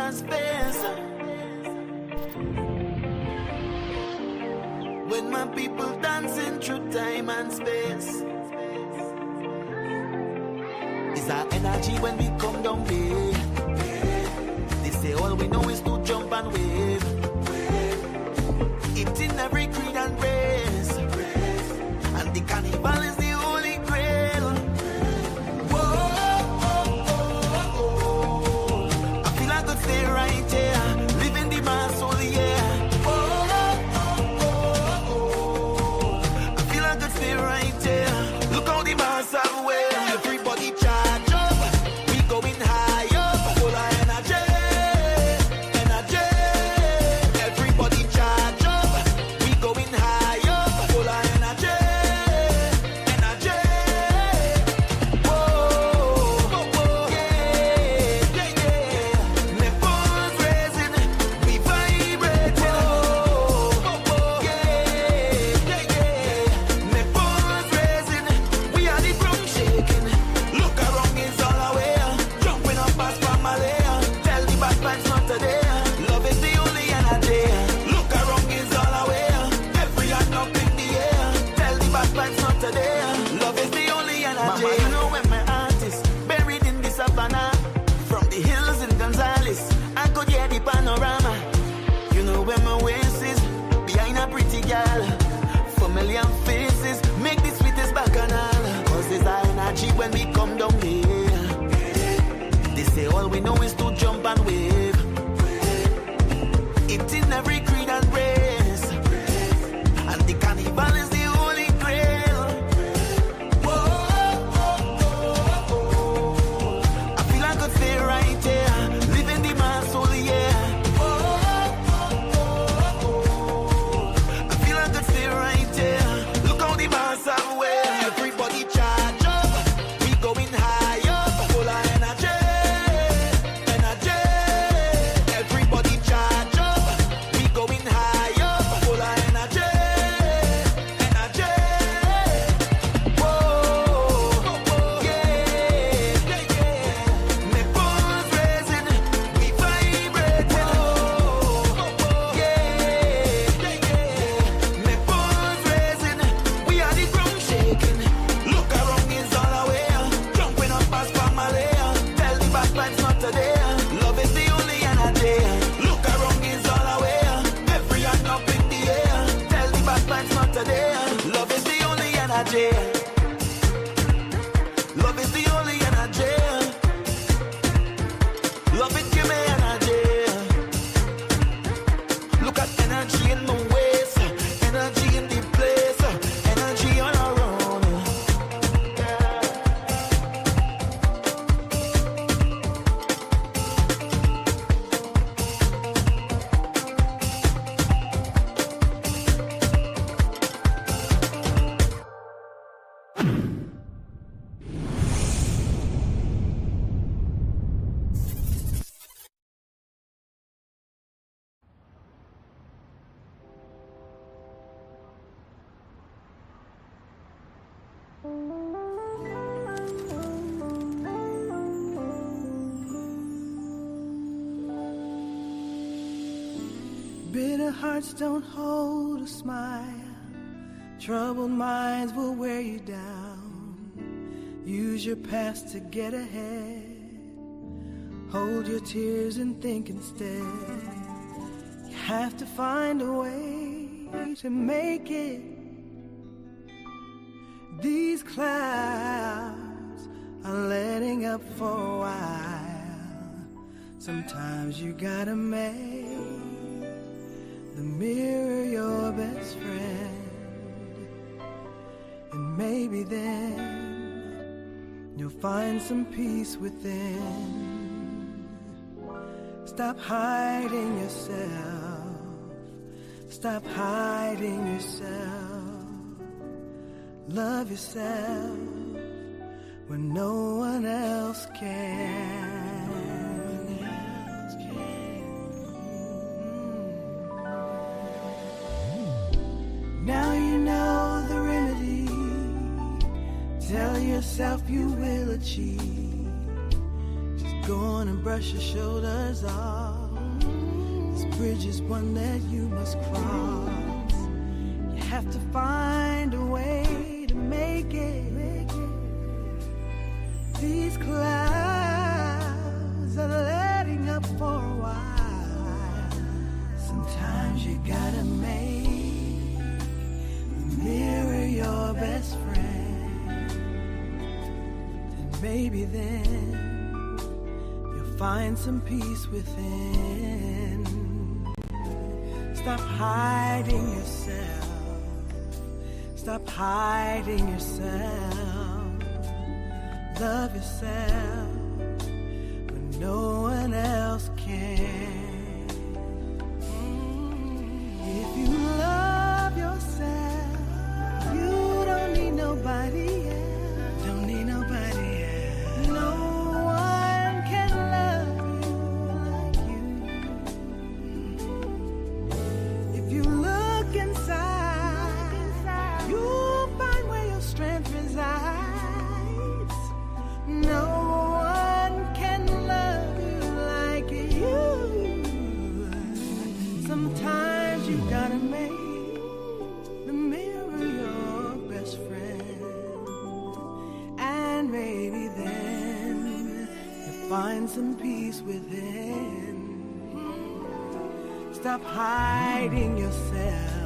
and space. When my people dancing through time and space. It's our energy when we come down here. They say all we know is to jump and wave. It's in every creed and race. And the carnival is the holy grail. Whoa, I feel I could stay right here, living the mass all year. Whoa, I feel I could stay right here. Look how the mass have wear. Everybody charge up, we going high up, full of energy, energy. Everybody charge up, we going high up, full of energy, energy. Whoa, yeah, yeah, yeah. Levels raising, we vibrating. Whoa, yeah, yeah, yeah. Levels raising, we are the drum shaking. Look around, it's all away. Jumping up past family. Tell the bad vibes not today. Love is the only energy. Look around, it's all away. Every hand up in the air. Tell the bad vibes not today. Love is the only energy. Mama, you know when my heart is buried in the savannah. From the hills in Gonzales, I could hear the panorama. You know where my waist is, behind a pretty girl. Familiar faces, make the sweetest bacchanal. Cause there's our energy when we come down here. They say all we know is to jump and wave. It's in every creed and race. And the carnival is the holy grail. Whoa, I feel I could stay right here, living the mass all year. I feel I could stay right here. Look how the mass have wear. Everybody charge up, we going high up, full of energy, energy. Everybody charge up, we going high up, full of energy, energy. Whoa, yeah, yeah, yeah. Nipples raising, we vibrating. Yeah, yeah, yeah. Nipples raising, we are the drum shaking. Look around, it's all away. Jumping up past family. Tell the bad vibes not today. Love is the only energy. Look around, it's all away. Every hand up in the air. Tell the bad vibes not today. Love is the only energy. Love is the only energy. Love it, give me energy. Look at energy in my waist, energy in the place, energy all around. Bitter hearts don't hold a smile. Troubled minds will wear you down. Use your past to get ahead. Hold your tears and think instead. You have to find a way to make it. These clouds are letting up for a while. Sometimes you gotta make the mirror your best friend, and maybe then you'll find some peace within. Stop hiding yourself. Stop hiding yourself. Love yourself when no one else can. Now you know the remedy. Tell yourself you will achieve. Just go on and brush your shoulders off. bridge is one that you must cross. You have to find a way to make it. These clouds are letting up for a while. Sometimes you gotta make the mirror your best friend, and maybe then you'll find some peace within. Stop hiding yourself. Stop hiding yourself. Love yourself when no one else can. If you love yourself, you don't need nobody else. Don't need nobody else. No one can love you like you. If you look inside, you'll find where your strength resides. No one can love you like you. Sometimes you gotta make the mirror your best friend, and maybe then you find some peace within. Stop hiding yourself.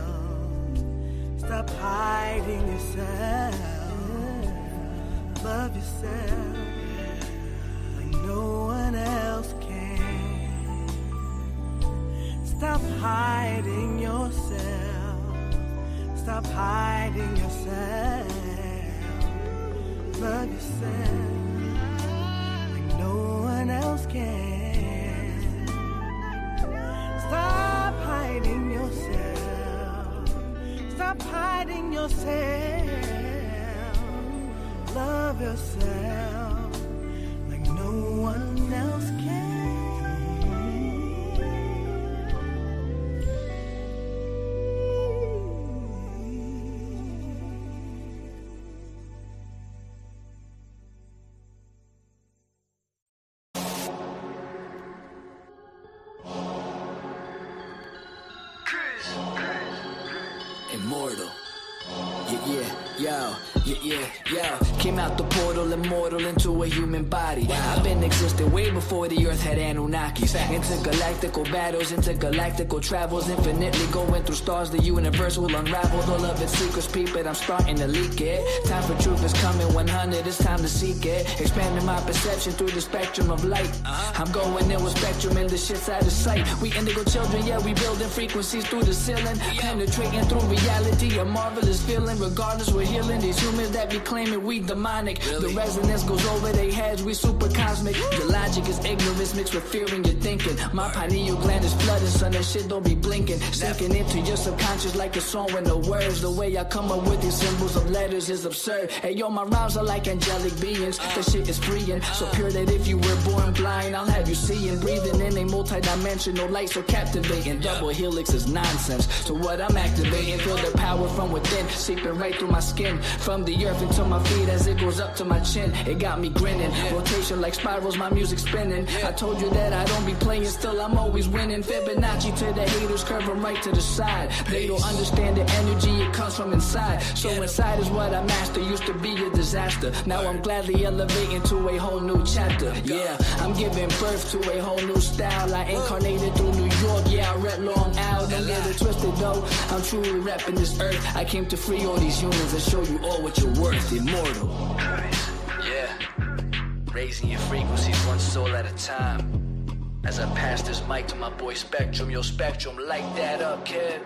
Stop hiding yourself. Love yourself like no one else can. Stop hiding yourself. Stop hiding yourself. Love yourself like no one else can. Stop hiding yourself. Stop hiding yourself. Love yourself like no one else can. Immortal. Yeah. Came out the portal, immortal into a human body. I've been existing way before the earth had Anunnakis. Intergalactical battles, intergalactical travels, infinitely going through stars. The universe will unravel all of its secrets, peep it. I'm starting to leak it. Time for truth is coming, 100, it's time to seek it. Expanding my perception through the spectrum of light. I'm going in with spectrum and the shit's out of sight. We indigo children, yeah, we building frequencies through the ceiling. Penetrating through reality, a marvelous feeling. Regardless, we're healing these humans that be claiming we demonic. The resonance goes over their heads, we super cosmic. Your logic is ignorance mixed with fear in your thinking. My pineal gland is flooded, son, that shit don't be blinking. Sinking into your subconscious like a song with no words. The way I come up with these symbols of letters is absurd. Hey yo, my rhymes are like angelic beings. That shit is freeing, so pure that if you were born blind, I'll have you seeing. Breathing in a multi-dimensional light so captivating. Double helix is nonsense, so what I'm activating. Feel the power from within, seeping right through my skin. From the earth into my feet as it goes up to my chin. It got me grinning, rotation like spirals, my music spinning. I told you that I don't be playing, still I'm always winning. Fibonacci to the haters, curve them right to the side. They don't understand the energy, it comes from inside. So inside is what I master, used to be a disaster. Now I'm gladly elevating to a whole new chapter. Yeah, I'm giving birth to a whole new style. I incarnated through New York, yeah, I rep Long Island. Don't get it twisted though, I'm truly repping this earth. I came to free all these humans and show you all what you're worth. Immortal. Yeah, raising your frequencies one soul at a time. As I pass this mic to my boy Spectrum, yo Spectrum, light that up, kid.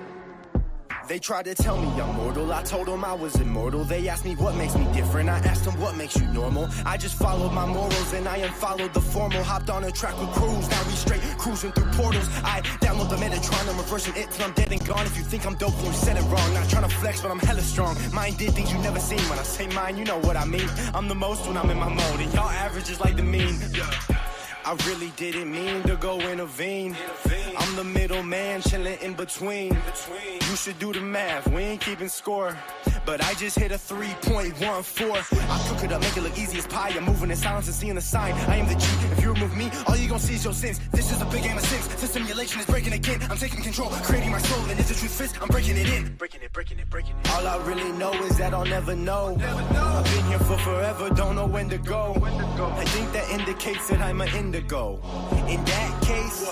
They tried to tell me I'm mortal, I told them I was immortal. They asked me what makes me different, I asked them what makes you normal. I just followed my morals and I unfollowed the formal. Hopped on a track with crews, now we straight cruising through portals. I download the Metatron, I'm reversing it till I'm dead and gone. If you think I'm dope, then you said it wrong. Not trying to flex, but I'm hella strong. Mine did things you never seen. When I say mine, you know what I mean. I'm the most when I'm in my mode, and y'all average is like the mean. I really didn't mean to go intervene. I'm the middleman chilling in between. You should do the math, we ain't keeping score. But I just hit a 3.14. I cook it up, make it look easy as pie. I'm moving in silence and seeing the sign. I am the G. If you remove me, all you gon' see is your sins. This is a big game of six. The simulation is breaking again. I'm taking control, creating my soul, and if the truth fits, I'm breaking it in. Breaking it. All I really know is that I'll never know. I've been here for forever, don't know when to go. I think that indicates that I'm an indigo. In that case,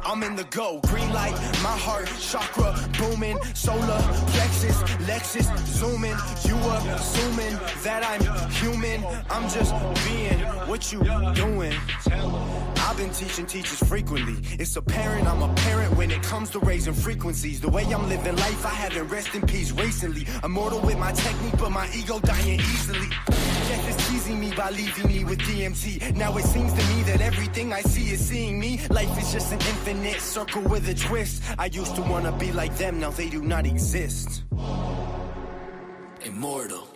I'm in the go. Green light, my heart, chakra, booming. Solar, plexus, Lexus, zooming. You assuming that I'm human. I'm just being what you doing. I've been teaching teachers frequently. It's apparent I'm a parent when it comes to raising frequencies. The way I'm living life, I haven't rest in peace recently. Immortal with my technique, but my ego dying easily. Death is teasing me by leaving me with DMT. Now it seems to me that everything I see is seeing me. Life is just an infinite circle with a twist. I used to wanna be like them, now they do not exist. Immortal.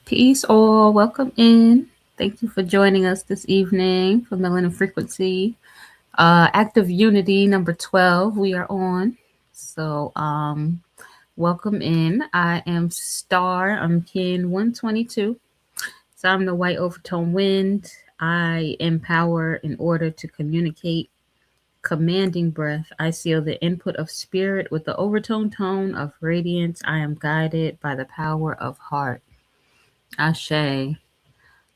Peace all, welcome in. Thank you for joining us this evening for Melanin Frequency. Active Unity number 12 we are on. So welcome in. I am Star, I'm Kin 122. So I'm the white overtone wind. I empower in order to communicate. Commanding breath, I seal the input of spirit with the overtone tone of radiance. I am guided by the power of heart. Ashe.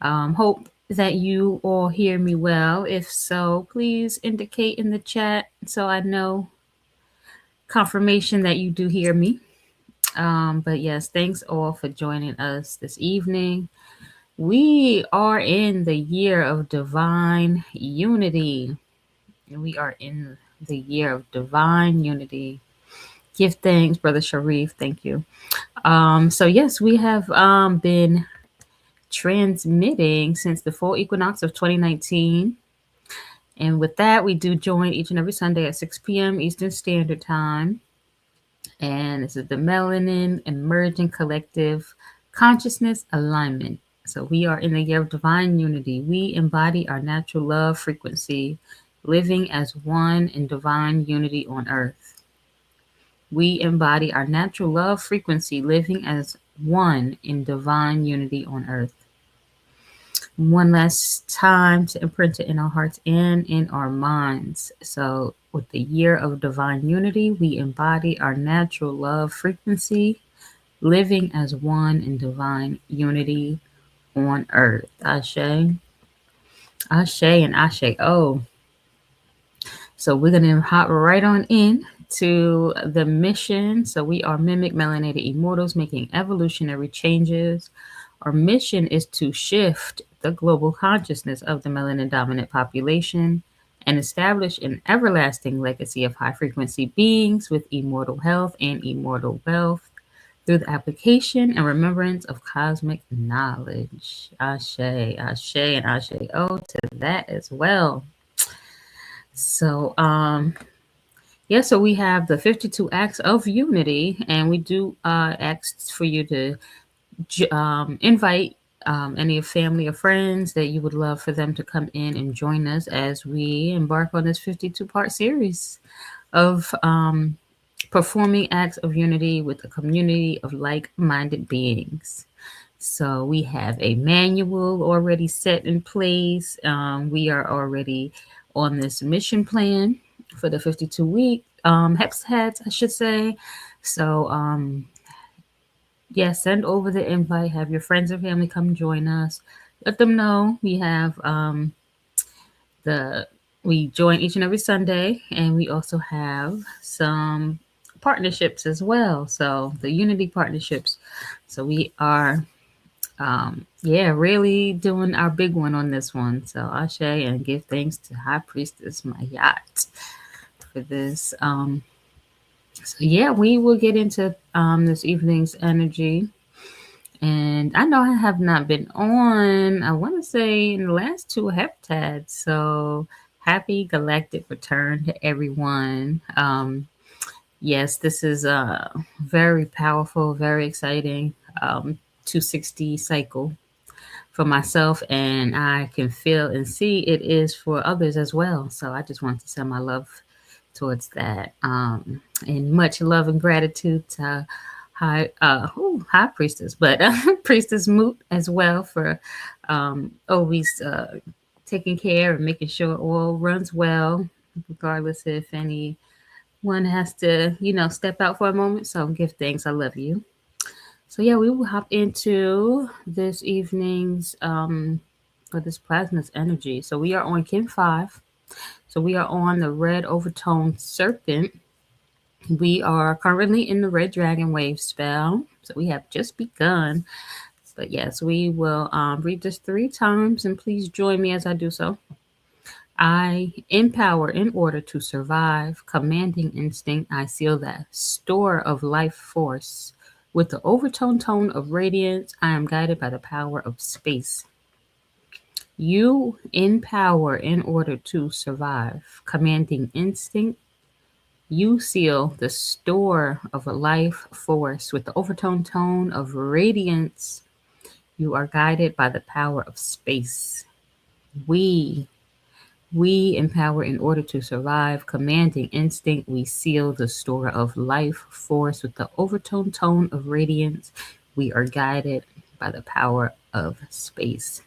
Hope that you all hear me well. If so, please indicate in the chat so I know confirmation that you do hear me. But yes, thanks all for joining us this evening. We are in the year of divine unity. We are in the year of divine unity. Give thanks, Brother Sharif. Thank you. So yes, we have been transmitting since the full equinox of 2019. And with that, we do join each and every Sunday at 6 p.m. Eastern Standard Time. And this is the Melanin Emerging Collective Consciousness Alignment. So we are in the year of divine unity. We embody our natural love frequency, living as one in divine unity on earth. We embody our natural love frequency, living as one in divine unity on earth. One last time to imprint it in our hearts and in our minds. So with the year of divine unity, we embody our natural love frequency, living as one in divine unity on earth. Ashe. Ashe and Ashe. Oh. So we're going to hop right on in to the mission. So we are Mimic Melanated Immortals making evolutionary changes. Our mission is to shift the global consciousness of the melanin dominant population and establish an everlasting legacy of high frequency beings with immortal health and immortal wealth through the application and remembrance of cosmic knowledge. Ashe, Ashe, and Ashe. Oh, to that as well. So, so we have the 52 acts of unity, and we do ask for you to invite any of family or friends that you would love for them to come in and join us as we embark on this 52-part series of performing acts of unity with a community of like-minded beings. So we have a manual already set in place. We are already on this mission plan for the 52-week hexads, I should say. So send over the invite. Have your friends and family come join us. Let them know we have we join each and every Sunday, and we also have some partnerships as well. So the unity partnerships. So we are really doing our big one on this one. So Ashe, and give thanks to High Priestess Mayat for this So yeah, we will get into this evening's energy. And I know I have not been on, I want to say, in the last two heptads. So happy galactic return to everyone. Yes, this is very powerful, very exciting 260 cycle for myself, and I can feel and see it is for others as well. So I just want to send my love towards that, and much love and gratitude to high priestess, but priestess Moot as well for always taking care and making sure all runs well, regardless if anyone has to, step out for a moment. So give thanks. I love you. So yeah, we will hop into this evening's or this plasma's energy. So we are on Kim 5. So we are on the red overtone serpent. We are currently in the red dragon wave spell. So we have just begun. But yes, we will read this three times, and please join me as I do so. I empower in order to survive. Commanding instinct, I seal that store of life force. With the overtone tone of radiance, I am guided by the power of space. You empower in order to survive. Commanding instinct, you seal the store of a life force. With the overtone tone of radiance, you are guided by the power of space. We We empower in order to survive. Commanding instinct, we seal the store of life force with the overtone tone of radiance. We are guided by the power of space.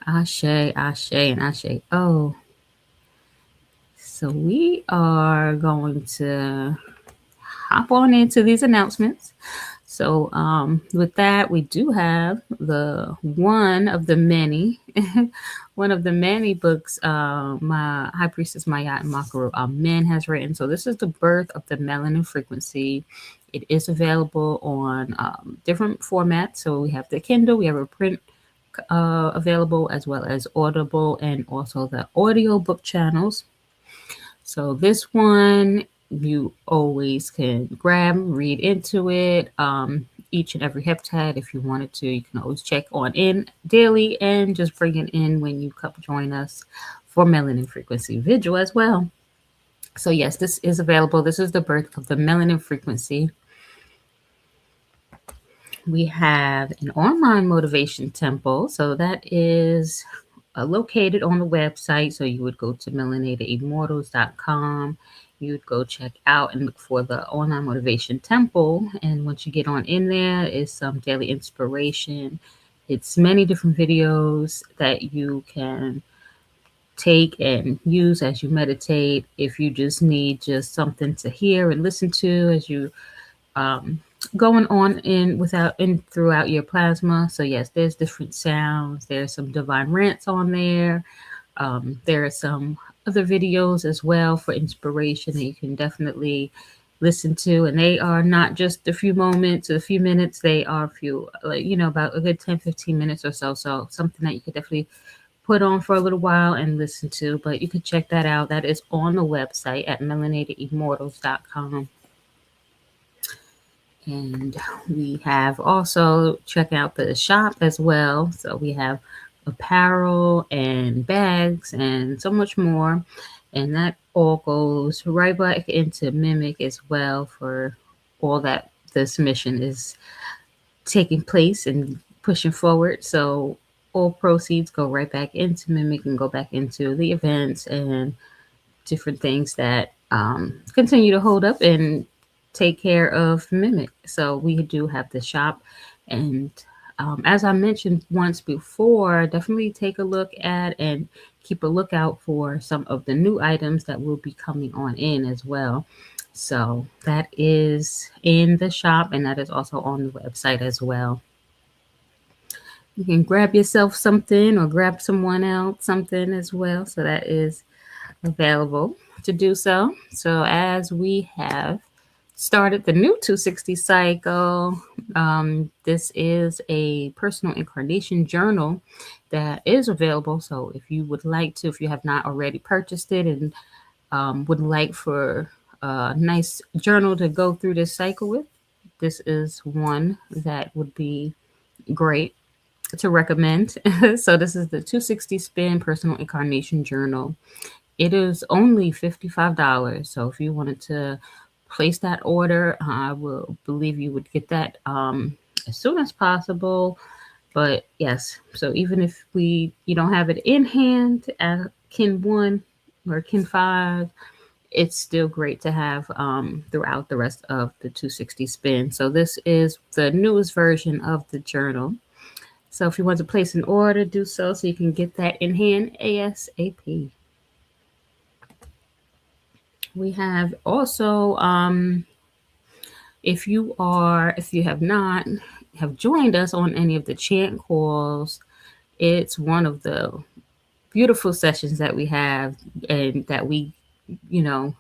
Ashe, Ashe, and Ashe. Oh, so we are going to hop on into these announcements. So, with that, we do have the one of the many, one of the many books my High Priestess Maya and Makaru Amen has written. So, this is the birth of the melanin frequency. It is available on different formats. So, we have the Kindle, we have a print available, as well as Audible, and also the audio book channels. So this one you always can grab, read into it. Each and every heptad, if you wanted to, you can always check on in daily and just bring it in when you come join us for Melanin Frequency Vigil as well. So yes, this is available. This is the birth of the Melanin Frequency. We have an online motivation temple. So that is located on the website. So you would go to melanatedimmortals.com. You'd go check out and look for the online motivation temple. And once you get on in there, is some daily inspiration. It's many different videos that you can take and use as you meditate. If you just need just something to hear and listen to as you um, going on in without in throughout your plasma. So yes, there's different sounds. There's some divine rants on there. There are some other videos as well for inspiration that you can definitely listen to, and they are not just a few moments, a few minutes. They are a few, like, about a good 10-15 minutes or so. So something that you could definitely put on for a little while and listen to. But you could check that out. That is on the website at melanatedimmortals.com. And we have also check out the shop as well. So we have apparel and bags and so much more. And that all goes right back into Mimic as well for all that this mission is taking place and pushing forward. So all proceeds go right back into Mimic and go back into the events and different things that continue to hold up and take care of Mimic. So we do have the shop, and as I mentioned once before, definitely take a look at and keep a lookout for some of the new items that will be coming on in as well. So that is in the shop, and that is also on the website as well. You can grab yourself something or grab someone else something as well. So that is available to do so. So as we have started the new 260 cycle, this is a personal incarnation journal that is available. So if you would like to, if you have not already purchased it and would like for a nice journal to go through this cycle with, this is one that would be great to recommend. So this is the 260 Spin Personal Incarnation Journal. It is only $55. So if you wanted to place that order, I will believe you would get that as soon as possible. But yes, so even if you don't have it in hand at Kin 1 or Kin 5, it's still great to have throughout the rest of the 260 spin. So this is the newest version of the journal. So if you want to place an order, do so you can get that in hand ASAP. We have also, if you have not have joined us on any of the chant calls, it's one of the beautiful sessions that we have and that we, you know,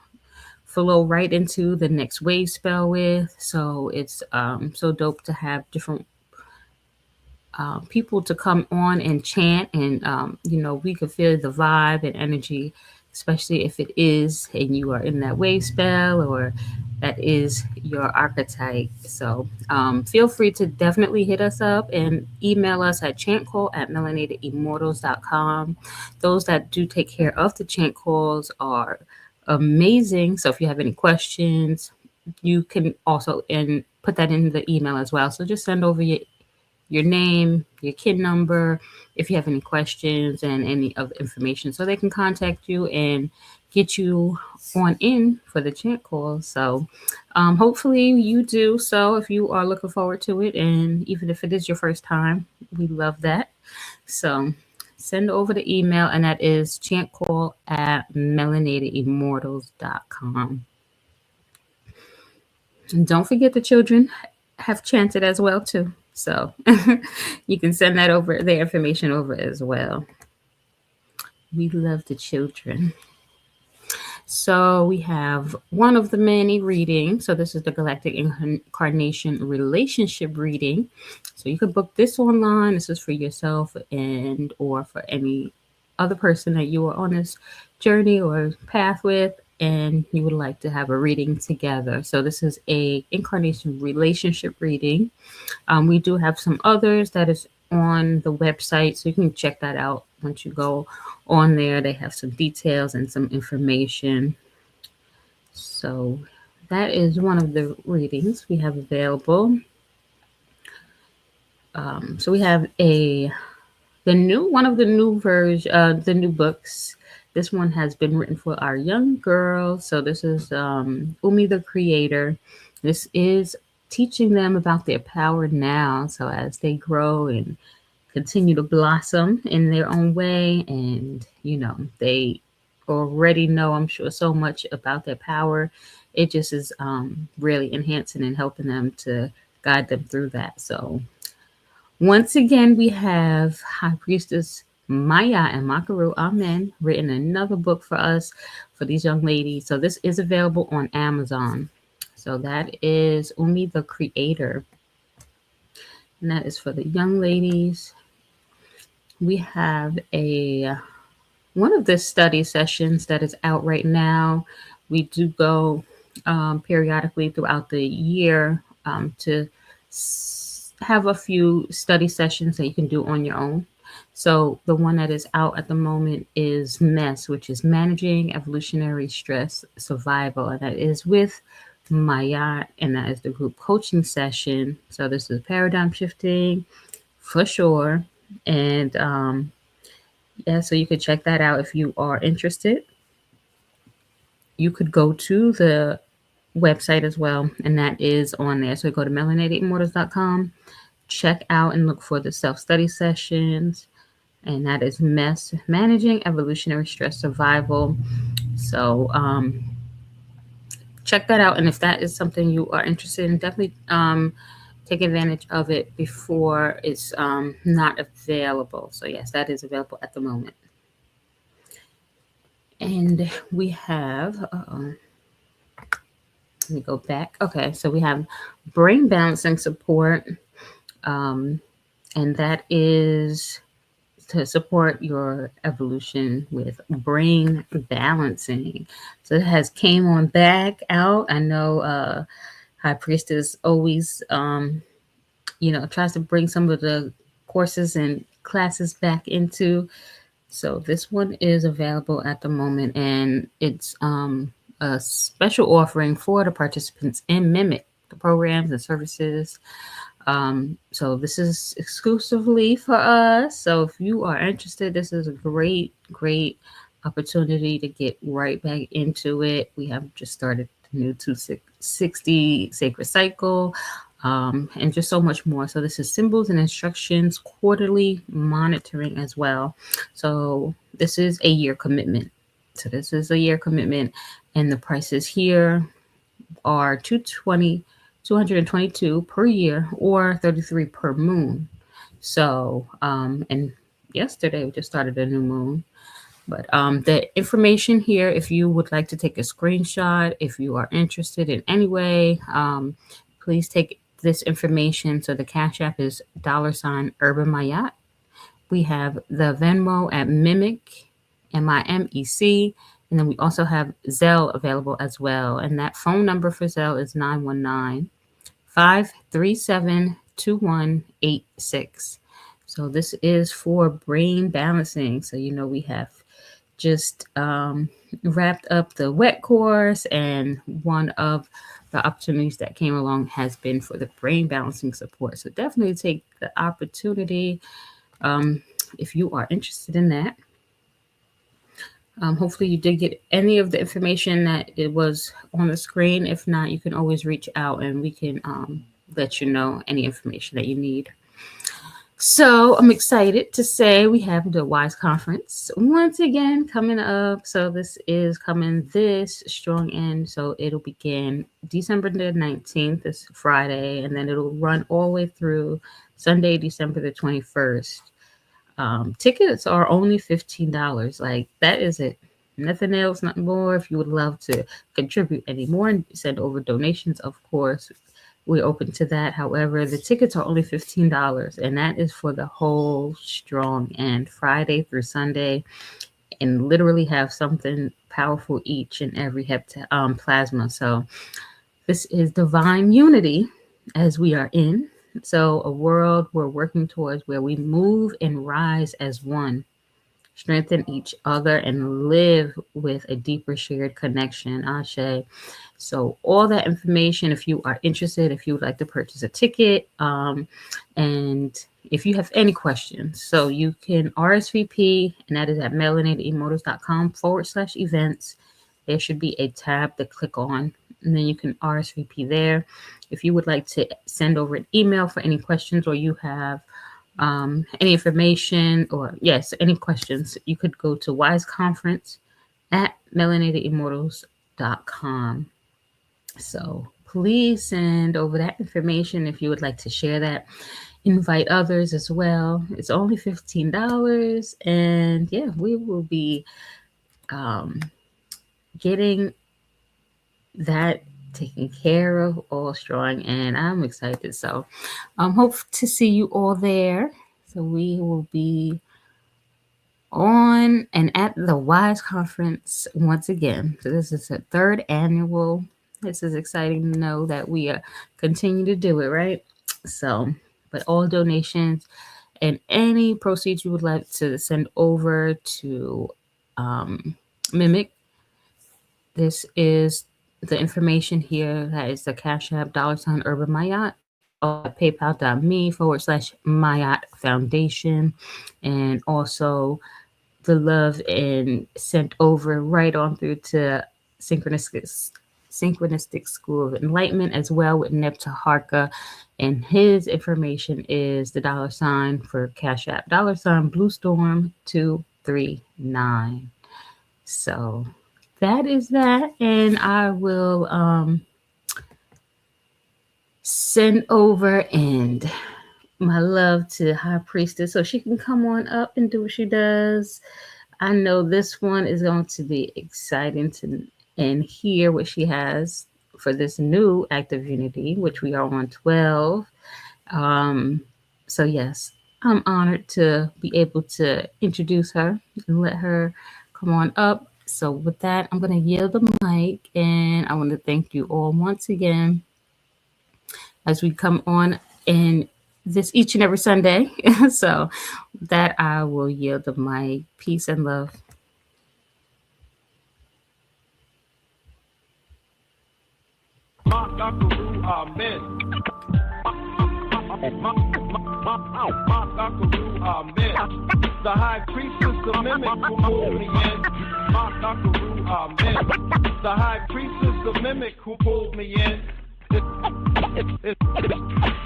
flow right into the next wave spell with. So it's so dope to have different people to come on and chant, and we could feel the vibe and energy, especially if it is and you are in that wave spell or that is your archetype. So feel free to definitely hit us up and email us at chantcall@melanatedimmortals.com. Those that do take care of the chant calls are amazing. So if you have any questions, you can also put that in the email as well. So just send over your name, your KIN number, if you have any questions and any other information, so they can contact you and get you on in for the chant call. So hopefully you do so if you are looking forward to it. And even if it is your first time, we love that. So send over the email, and that is chantcall@melanatedimmortals.com. And don't forget the children have chanted as well too. So you can send that over, their information over as well. We love the children. So we have one of the many readings. So this is the Galactic Incarnation Relationship reading. So you can book this online. This is for yourself and or for any other person that you are on this journey or path with, and you would like to have a reading together. So this is a incarnation relationship reading. We do have some others that is on the website, so you can check that out once you go on there. They have some details and some information. So that is one of the readings we have available. So we have the new books. This one has been written for our young girls. So this is Umi the Creator. This is teaching them about their power now. So as they grow and continue to blossom in their own way, and they already know, I'm sure, so much about their power. It just is really enhancing and helping them to guide them through that. So once again, we have High Priestess Maya and Makaru Amen written another book for us, for these young ladies. So this is available on Amazon. So that is Umi the Creator. And that is for the young ladies. We have one of the study sessions that is out right now. We do go periodically throughout the year to have a few study sessions that you can do on your own. So the one that is out at the moment is MESS, which is Managing Evolutionary Stress Survival. And that is with Maya, and that is the group coaching session. So this is paradigm shifting for sure. And so you could check that out if you are interested. You could go to the website as well, and that is on there. So go to melanatedimmortals.com, check out and look for the self-study sessions, and that is MESS, Managing Evolutionary Stress Survival. So check that out, and if that is something you are interested in, definitely take advantage of it before it's not available. So yes, that is available at the moment. And we have let me go back. Okay, so we have brain balancing support, and that is to support your evolution with brain balancing. So it has came on back out. I know High Priestess always tries to bring some of the courses and classes back into. So this one is available at the moment, and it's a special offering for the participants in Mimic, the programs and services. So this is exclusively for us. So if you are interested, this is a great opportunity to get right back into it. We have just started the new 260 Sacred Cycle, and just so much more. So this is symbols and instructions, quarterly monitoring as well. So this is a year commitment. So this is a year commitment, and the prices here are 222 per year or 33 per moon. So, and yesterday we just started a new moon. But the information here, if you would like to take a screenshot, if you are interested in any way, please take this information. So the Cash App is $Urban Mayat. We have the Venmo at Mimic, MIMEC. And then we also have Zelle available as well. And that phone number for Zelle is 919-537-2186. So this is for brain balancing. So, we have just wrapped up the wet course, and one of the opportunities that came along has been for the brain balancing support. So definitely take the opportunity if you are interested in that. Hopefully you did get any of the information that it was on the screen. If not, you can always reach out and we can let you know any information that you need. So I'm excited to say we have the WISE conference once again coming up. So this is coming this strong end. So it'll begin December the 19th, this Friday, and then it'll run all the way through Sunday, December the 21st. Tickets are only $15. Like, that is it. Nothing else, nothing more. If you would love to contribute any more and send over donations, of course, we're open to that. However, the tickets are only $15, and that is for the whole strong end, Friday through Sunday, and literally have something powerful each and every plasma. So this is divine unity as we are in. So a world we're working towards where we move and rise as one, strengthen each other, and live with a deeper shared connection. Ashe. So all that information, if you are interested, if you would like to purchase a ticket, and if you have any questions, so you can RSVP, and that is at melaninatemotors.com/events. There should be a tab to click on, and then you can RSVP there. If you would like to send over an email for any questions, or you have any information, or any questions, you could go to wiseconference@melaninatemotors.com. So please send over that information if you would like to share that. Invite others as well. It's only $15, and we will be getting that taken care of all strong, and I'm excited. So hope to see you all there. So we will be on and at the WISE conference once again. So this is the third annual. This is exciting to know that we continue to do it, right? So, but all donations and any proceeds you would like to send over to Mimic, this is the information here. That is the Cash App $Urban Mayat, also at paypal.me/Mayat Foundation, and also the love and sent over right on through to Synchronistic School of Enlightenment as well with Nepta Harka. And his information is the $ for Cash App, Blue Storm 239. So that is that. And I will send over and my love to High Priestess so she can come on up and do what she does. I know this one is going to be exciting to and hear what she has for this new Act of Unity, which we are on 12. So yes, I'm honored to be able to introduce her and let her come on up. So, with that, I'm going to yield the mic and I want to thank you all once again as we come on in this each and every Sunday. So, with that, I will yield the mic. Peace and love. The high priestess of mimic who pulled me in. Amen. The high priestess of mimic who pulled me in.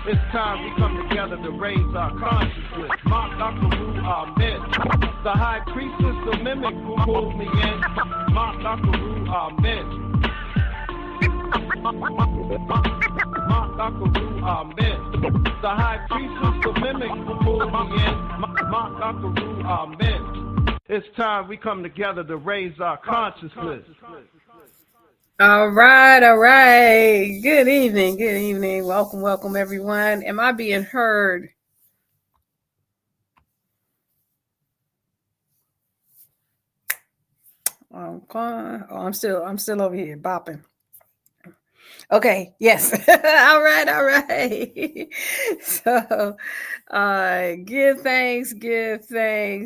It's time we come together to raise our consciousness. Amen. The high priestess of mimic who pulled me in. Amen. Amen. The high priestess of mimic who pulled me in. Amen. It's time we come together to raise our consciousness. All right, all right. Good evening, good evening. Welcome, welcome, everyone. Am I being heard? Okay. Oh, I'm still over here bopping. Okay, yes. All right, all right. So give thanks,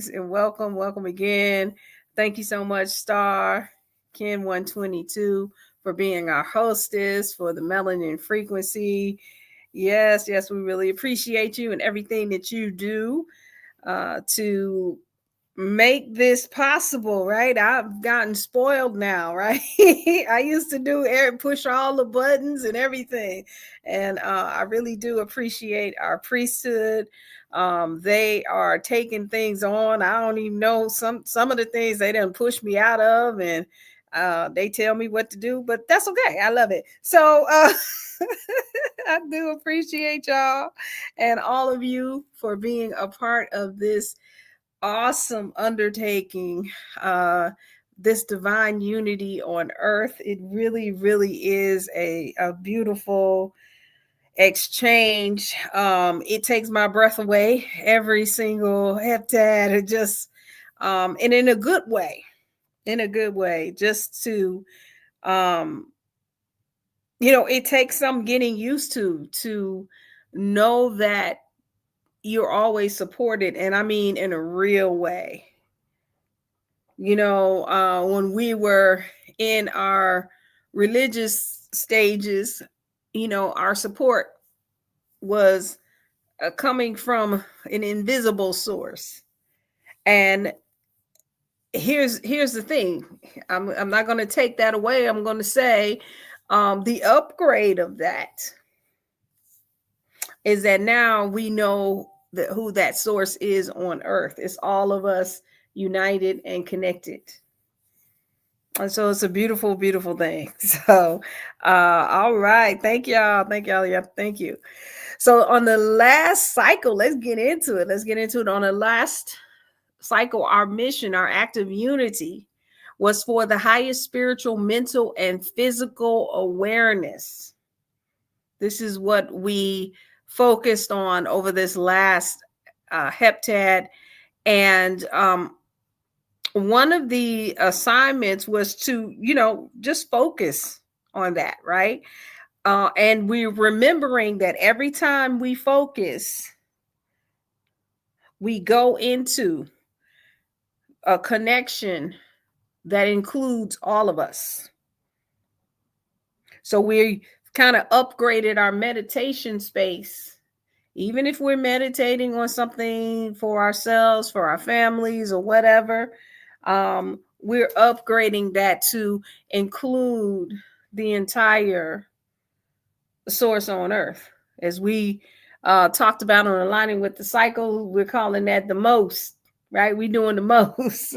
and welcome again. Thank you so much, Star Ken 122, for being our hostess for the Melanin Frequency. Yes, we really appreciate you and everything that you do to make this possible, right? I've gotten spoiled now, right? I used to push all the buttons and everything, and I really do appreciate our priesthood. They are taking things on. I don't even know some of the things they didn't push me out of, and they tell me what to do, but that's okay. I love it. So I do appreciate y'all and all of you for being a part of this awesome undertaking, this divine unity on earth. It really is a beautiful exchange. It takes my breath away every single heptad. It just and in a good way, just to it takes some getting used to know that you're always supported, and I mean in a real way. When we were in our religious stages, our support was coming from an invisible source. And here's the thing. I'm not going to take that away. I'm going to say the upgrade of that is that now we know who that source is on earth. It's all of us united and connected. And so it's a beautiful, beautiful thing. So, all right. Thank y'all. Yeah, thank you. So on the last cycle, let's get into it. On the last cycle, our mission, our act of unity was for the highest spiritual, mental, and physical awareness. This is what we focused on over this last heptad. And one of the assignments was to, just focus on that, right? And we're remembering that every time we focus, we go into a connection that includes all of us. So we kind of upgraded our meditation space. Even if we're meditating on something for ourselves, for our families, or whatever, we're upgrading that to include the entire source on earth. As we talked about on Aligning with the Cycle, we're calling that the most, right? We're doing the most,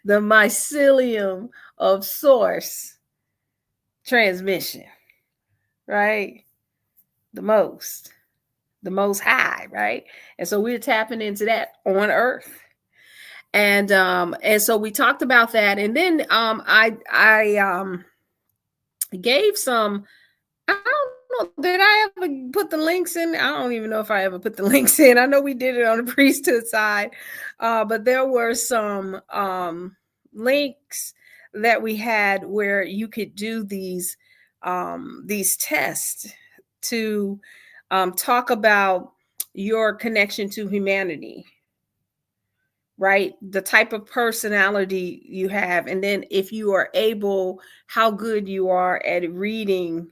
the mycelium of source transmission, right? The most high, right? And so we're tapping into that on earth. And so we talked about that. And then I gave some, I don't don't know. Did I ever put the links in? I don't even know if I ever put the links in. I know we did it on the priesthood side, but there were some links that we had where you could do these tests to talk about your connection to humanity, right? The type of personality you have, and then if you are able, how good you are at reading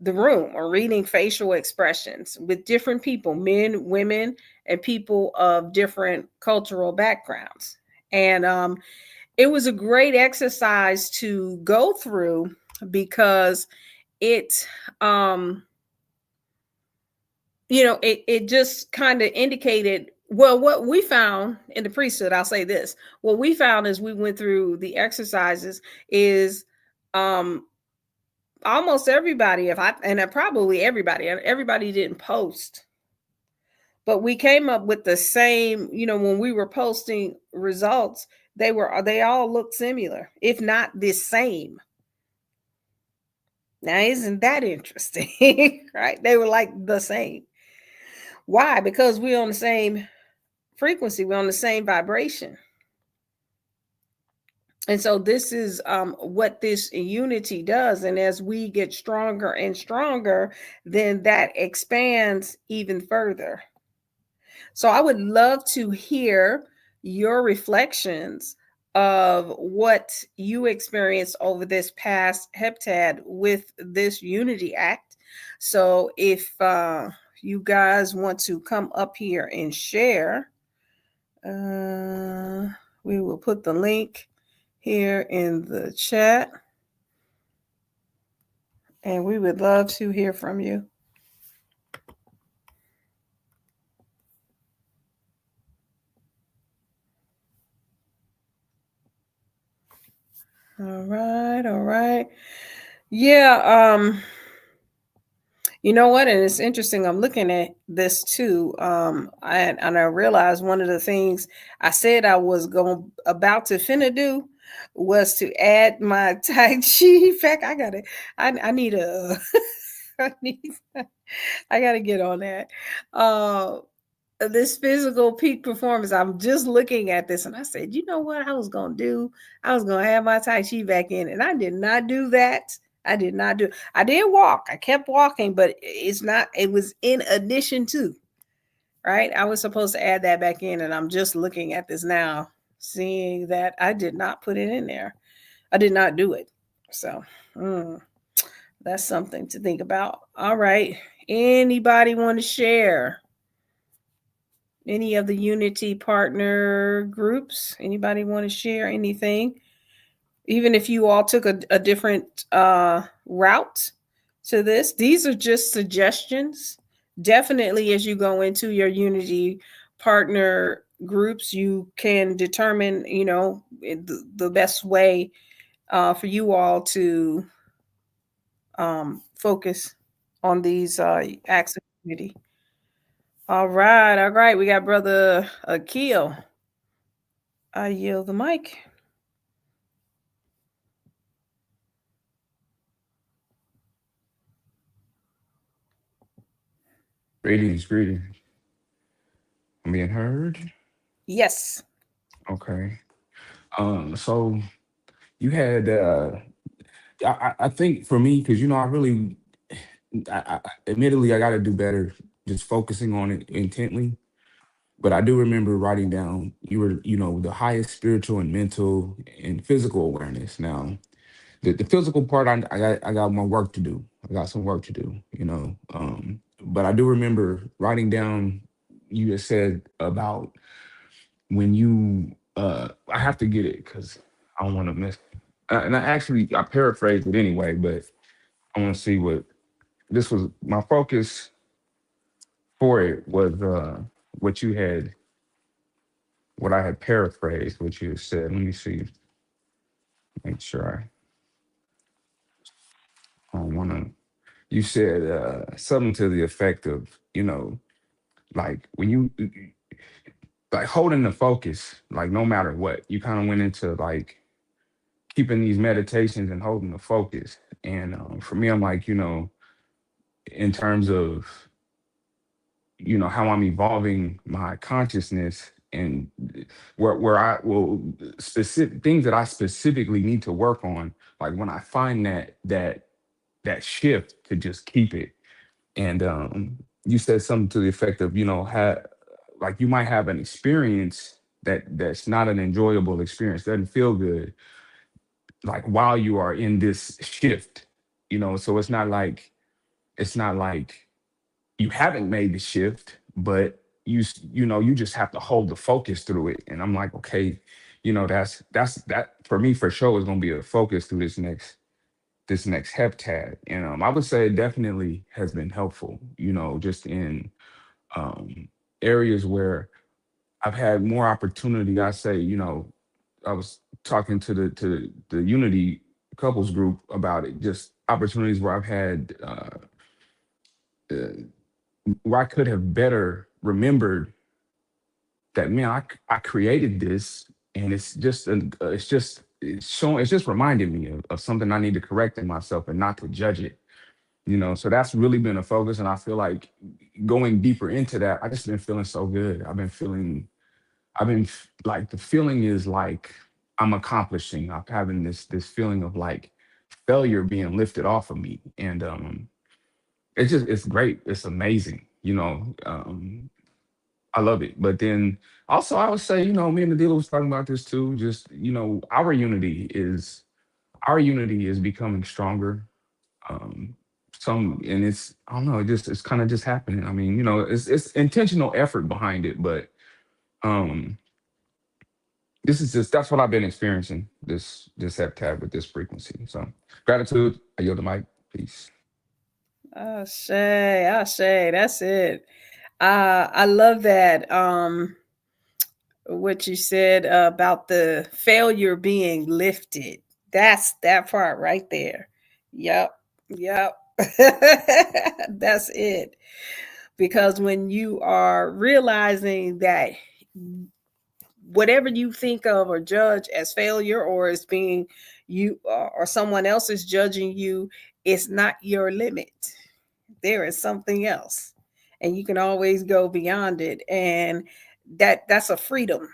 the room or reading facial expressions with different people, men, women, and people of different cultural backgrounds. And it was a great exercise to go through because it um it just kind of indicated, well, what we found in the priesthood, I'll say this, what we found as we went through the exercises is um almost everybody, if I and probably everybody didn't post, but we came up with the same, when we were posting results, they all looked similar, if not the same. Now, isn't that interesting? Right? They were like the same. Why? Because we're on the same frequency, we're on the same vibration. And so this is what this unity does. And as we get stronger and stronger, then that expands even further. So I would love to hear your reflections of what you experienced over this past heptad with this Unity Act. So if you guys want to come up here and share, we will put the link here in the chat. And we would love to hear from you. All right, all right. Yeah, you know what? And it's interesting. I'm looking at this too. And I realized one of the things I said I was about to finna do was to add my Tai Chi. In fact, I need a I need I gotta get on that. This physical peak performance. I'm just looking at this and I said, you know what I was gonna do? I was gonna have my Tai Chi back in, and I did not do that. I did not do. I did walk. I kept walking, but it's not. It was in addition to, right? I was supposed to add that back in, and I'm just looking at this now, seeing that I did not put it in there. I did not do it. So that's something to think about. All right. Anybody want to share? Any of the Unity partner groups? Anybody want to share anything? Even if you all took a different route to this, these are just suggestions. Definitely, as you go into your Unity partner groups, you can determine, the best way for you all to focus on these acts of unity. All right, all right. We got Brother Akil. I yield the mic. Greetings, greetings. I'm being heard. Yes. Okay. So you had I think for me, because I really admittedly I gotta do better just focusing on it intently. But I do remember writing down you were, the highest spiritual and mental and physical awareness. Now, the physical part, I got more work to do. I got some work to do, But I do remember writing down you just said about when you I have to get it because I don't want to miss and I paraphrased it anyway, but I want to see what this was. My focus for it was what you had, what I had paraphrased, what you had said. Let me see, make sure I don't want to. You said something to the effect of, like when you like holding the focus, like no matter what, you kind of went into like keeping these meditations and holding the focus. And for me, I'm like, in terms of, how I'm evolving my consciousness, and where I will specific things that I specifically need to work on. Like when I find that shift, to just keep it. And you said something to the effect of, like you might have an experience that's not an enjoyable experience, doesn't feel good, like while you are in this shift, so it's not like you haven't made the shift, but you just have to hold the focus through it. And I'm like, okay, that for me for sure is going to be a focus through this next heptad. And I would say it definitely has been helpful, just in um areas where I've had more opportunity. I say, I was talking to the unity couples group about it, just opportunities where I've had uh, where I could have better remembered that, man, I created this, and it's just reminding me of something I need to correct in myself and not to judge it. So that's really been a focus, and I feel like going deeper into that, I just been feeling so good. Like, the feeling is like I'm accomplishing. I'm having this feeling of like failure being lifted off of me, and it's great. It's amazing. I love it. But then also I would say, me and the dealer was talking about this too. Just, our unity is becoming stronger. Um and it's, I don't know, it's kind of just happening. I mean, it's intentional effort behind it, but um that's what I've been experiencing this heptad with this frequency. So gratitude. I yield the mic. Peace. Ashe, that's it. I love that. What you said about the failure being lifted. That's that part right there. Yep. Yep. That's it. Because when you are realizing that whatever you think of or judge as failure, or as being you, or someone else is judging you, it's not your limit. There is something else, and you can always go beyond it. And that's a freedom.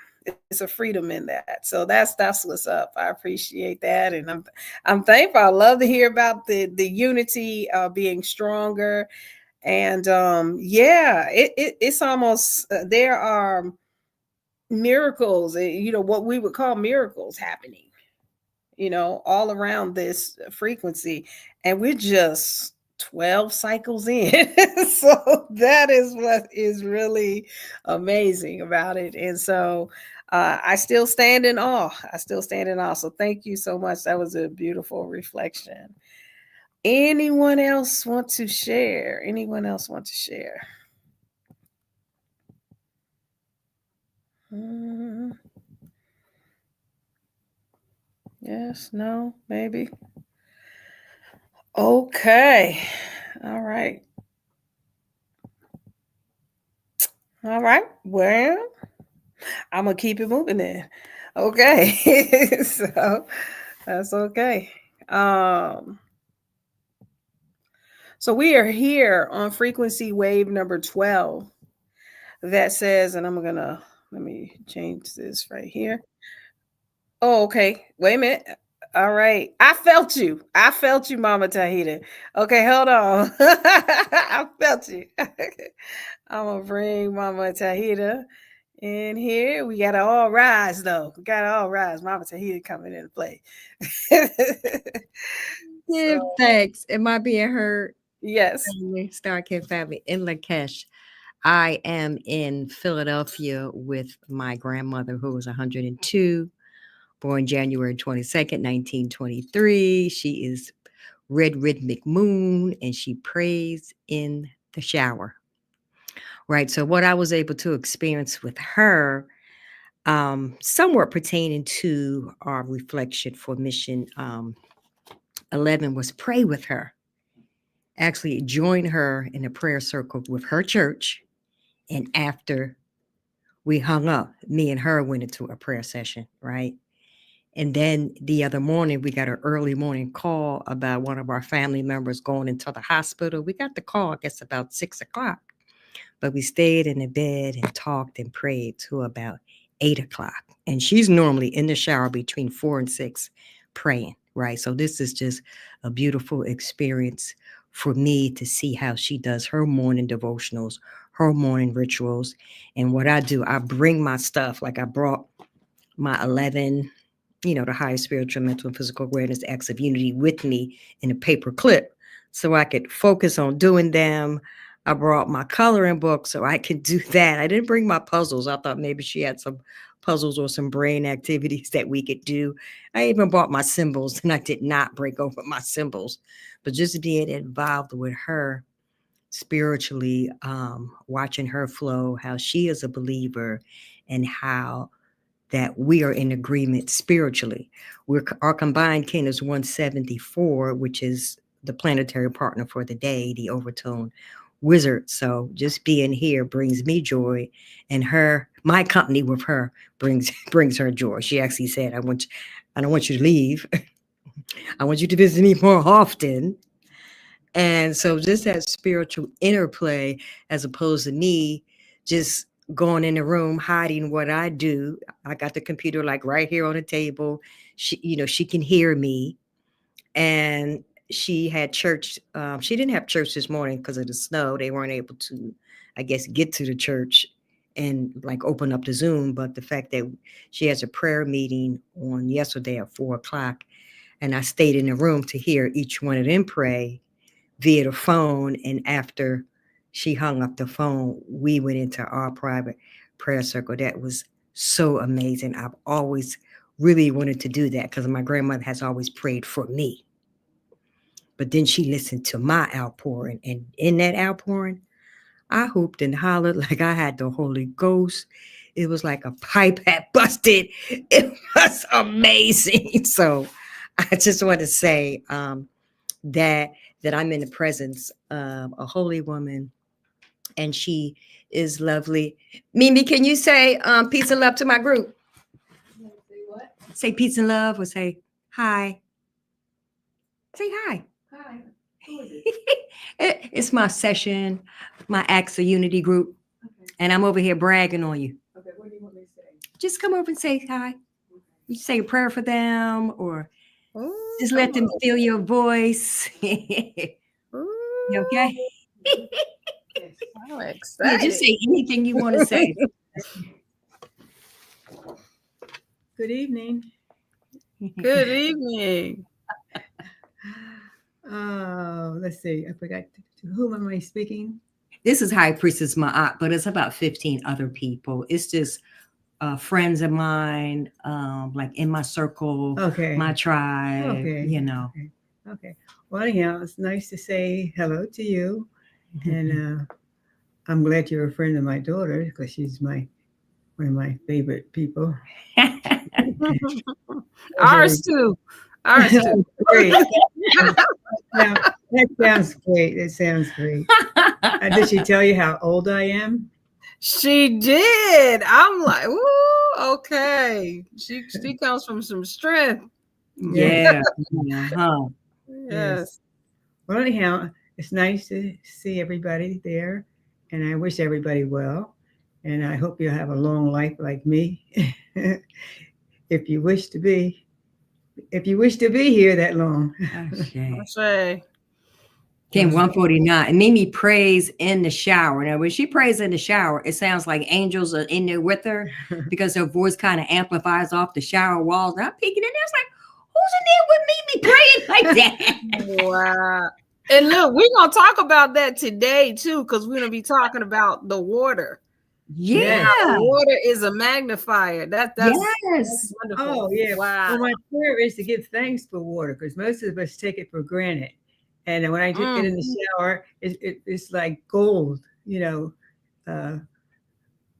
It's a freedom in that. So that's what's up. I appreciate that, and I'm thankful. I love to hear about the unity being stronger. And yeah, it's almost there are miracles, what we would call miracles happening, all around this frequency. And we're just 12 cycles in. So that is what is really amazing about it. And so I still stand in awe. I still stand in awe. So thank you so much. That was a beautiful reflection. Anyone else want to share? Anyone else want to share? Mm, yes, no, maybe. Okay. All right. All right. Well, I'm gonna keep it moving then. Okay. So that's okay. Um, so we are here on frequency wave number 12 that says, and I'm gonna let me change this right here. Oh, okay. Wait a minute. All right. I felt you. I felt you, Mama Tahita. Okay, hold on. I felt you. I'm gonna bring Mama Tahita in here. We gotta all rise though. We gotta all rise. Mama Tahita coming into play. Give So, thanks. Am I being heard? yes. Family, Star Kid family in Lakesh. I am in Philadelphia with my grandmother, who was 102, born January 22nd, 1923. She is red rhythmic moon, and she prays in the shower. Right. So what I was able to experience with her, somewhat pertaining to our reflection for mission 11, was pray with her. Actually join her in a prayer circle with her church. And after we hung up, me and her went into a prayer session, right? And then the other morning, we got an early morning call about one of our family members going into the hospital. We got the call, I guess, about 6 o'clock. But we stayed in the bed and talked and prayed to about 8 o'clock. And she's normally in the shower between 4 and 6 praying, right? So this is just a beautiful experience for me to see how she does her morning devotionals, her morning rituals. And what I do, I bring my stuff. Like I brought my 11, the highest spiritual, mental, and physical awareness acts of unity with me in a paper clip so I could focus on doing them. I brought my coloring book so I could do that. I didn't bring my puzzles. I thought maybe she had some puzzles or some brain activities that we could do. I even bought my symbols, and I did not break over my symbols, but just being involved with her spiritually, watching her flow, how she is a believer, and how that we are in agreement spiritually. Our combined kin is 174, which is the planetary partner for the day, the overtone wizard. So just being here brings me joy, and my company with her brings her joy. She actually said, I don't want you to leave. I want you to visit me more often. And so just that spiritual interplay, as opposed to me just going in the room, hiding what I do. I got the computer like right here on the table. She can hear me. And she had church. She didn't have church this morning because of the snow. They weren't able to, I guess, get to the church and like open up the Zoom. But the fact that she has a prayer meeting on yesterday at 4 o'clock, and I stayed in the room to hear each one of them pray via the phone. And after she hung up the phone, we went into our private prayer circle. That was so amazing. I've always really wanted to do that because my grandmother has always prayed for me. But then she listened to my outpouring, and in that outpouring, I hooped and hollered like I had the Holy Ghost. It was like a pipe had busted. It was amazing. So I just want to say that I'm in the presence of a holy woman, and she is lovely. Mimi, can you say peace and love to my group? Say what? Say peace and love, or say hi. Say hi. Hi. It's my session, my Acts of Unity group, Okay. and I'm over here bragging on you. Okay. What do you want me to say? Just come over and say hi. You say a prayer for them, or Ooh, just let them feel your voice. You okay? Yes. I'm Yeah, excited. just say anything you want to say. Good evening. Good evening. Let's see. I forgot to whom am I speaking? This is High Priestess Ma'at, but it's about 15 other people. It's just friends of mine, like in my circle, Okay. my tribe, Okay. Okay. Well, anyhow, it's nice to say hello to you, and I'm glad you're a friend of my daughter because she's one of my favorite people. Ours too. Ours too. Great. That sounds great. It sounds great. Did she tell you how old I am? She did. I'm like, ooh, okay. She comes from some strength. Yeah. Uh-huh. Yes. Well, anyhow, it's nice to see everybody there, and I wish everybody well. And I hope you have a long life like me. if you wish to be here that long. I say. Came 149. And Mimi prays in the shower. Now, when she prays in the shower, it sounds like angels are in there with her because her voice kind of amplifies off the shower walls. And I'm peeking in there. It's like, who's in there with Mimi praying like that? Wow. And look, we're gonna talk about that today too, because we're gonna be talking about the water. Yeah. The water is a magnifier. That's yes. wonderful. Oh, yeah. Wow. Well, my prayer is to give thanks for water because most of us take it for granted. And when I get in the shower, it's like gold,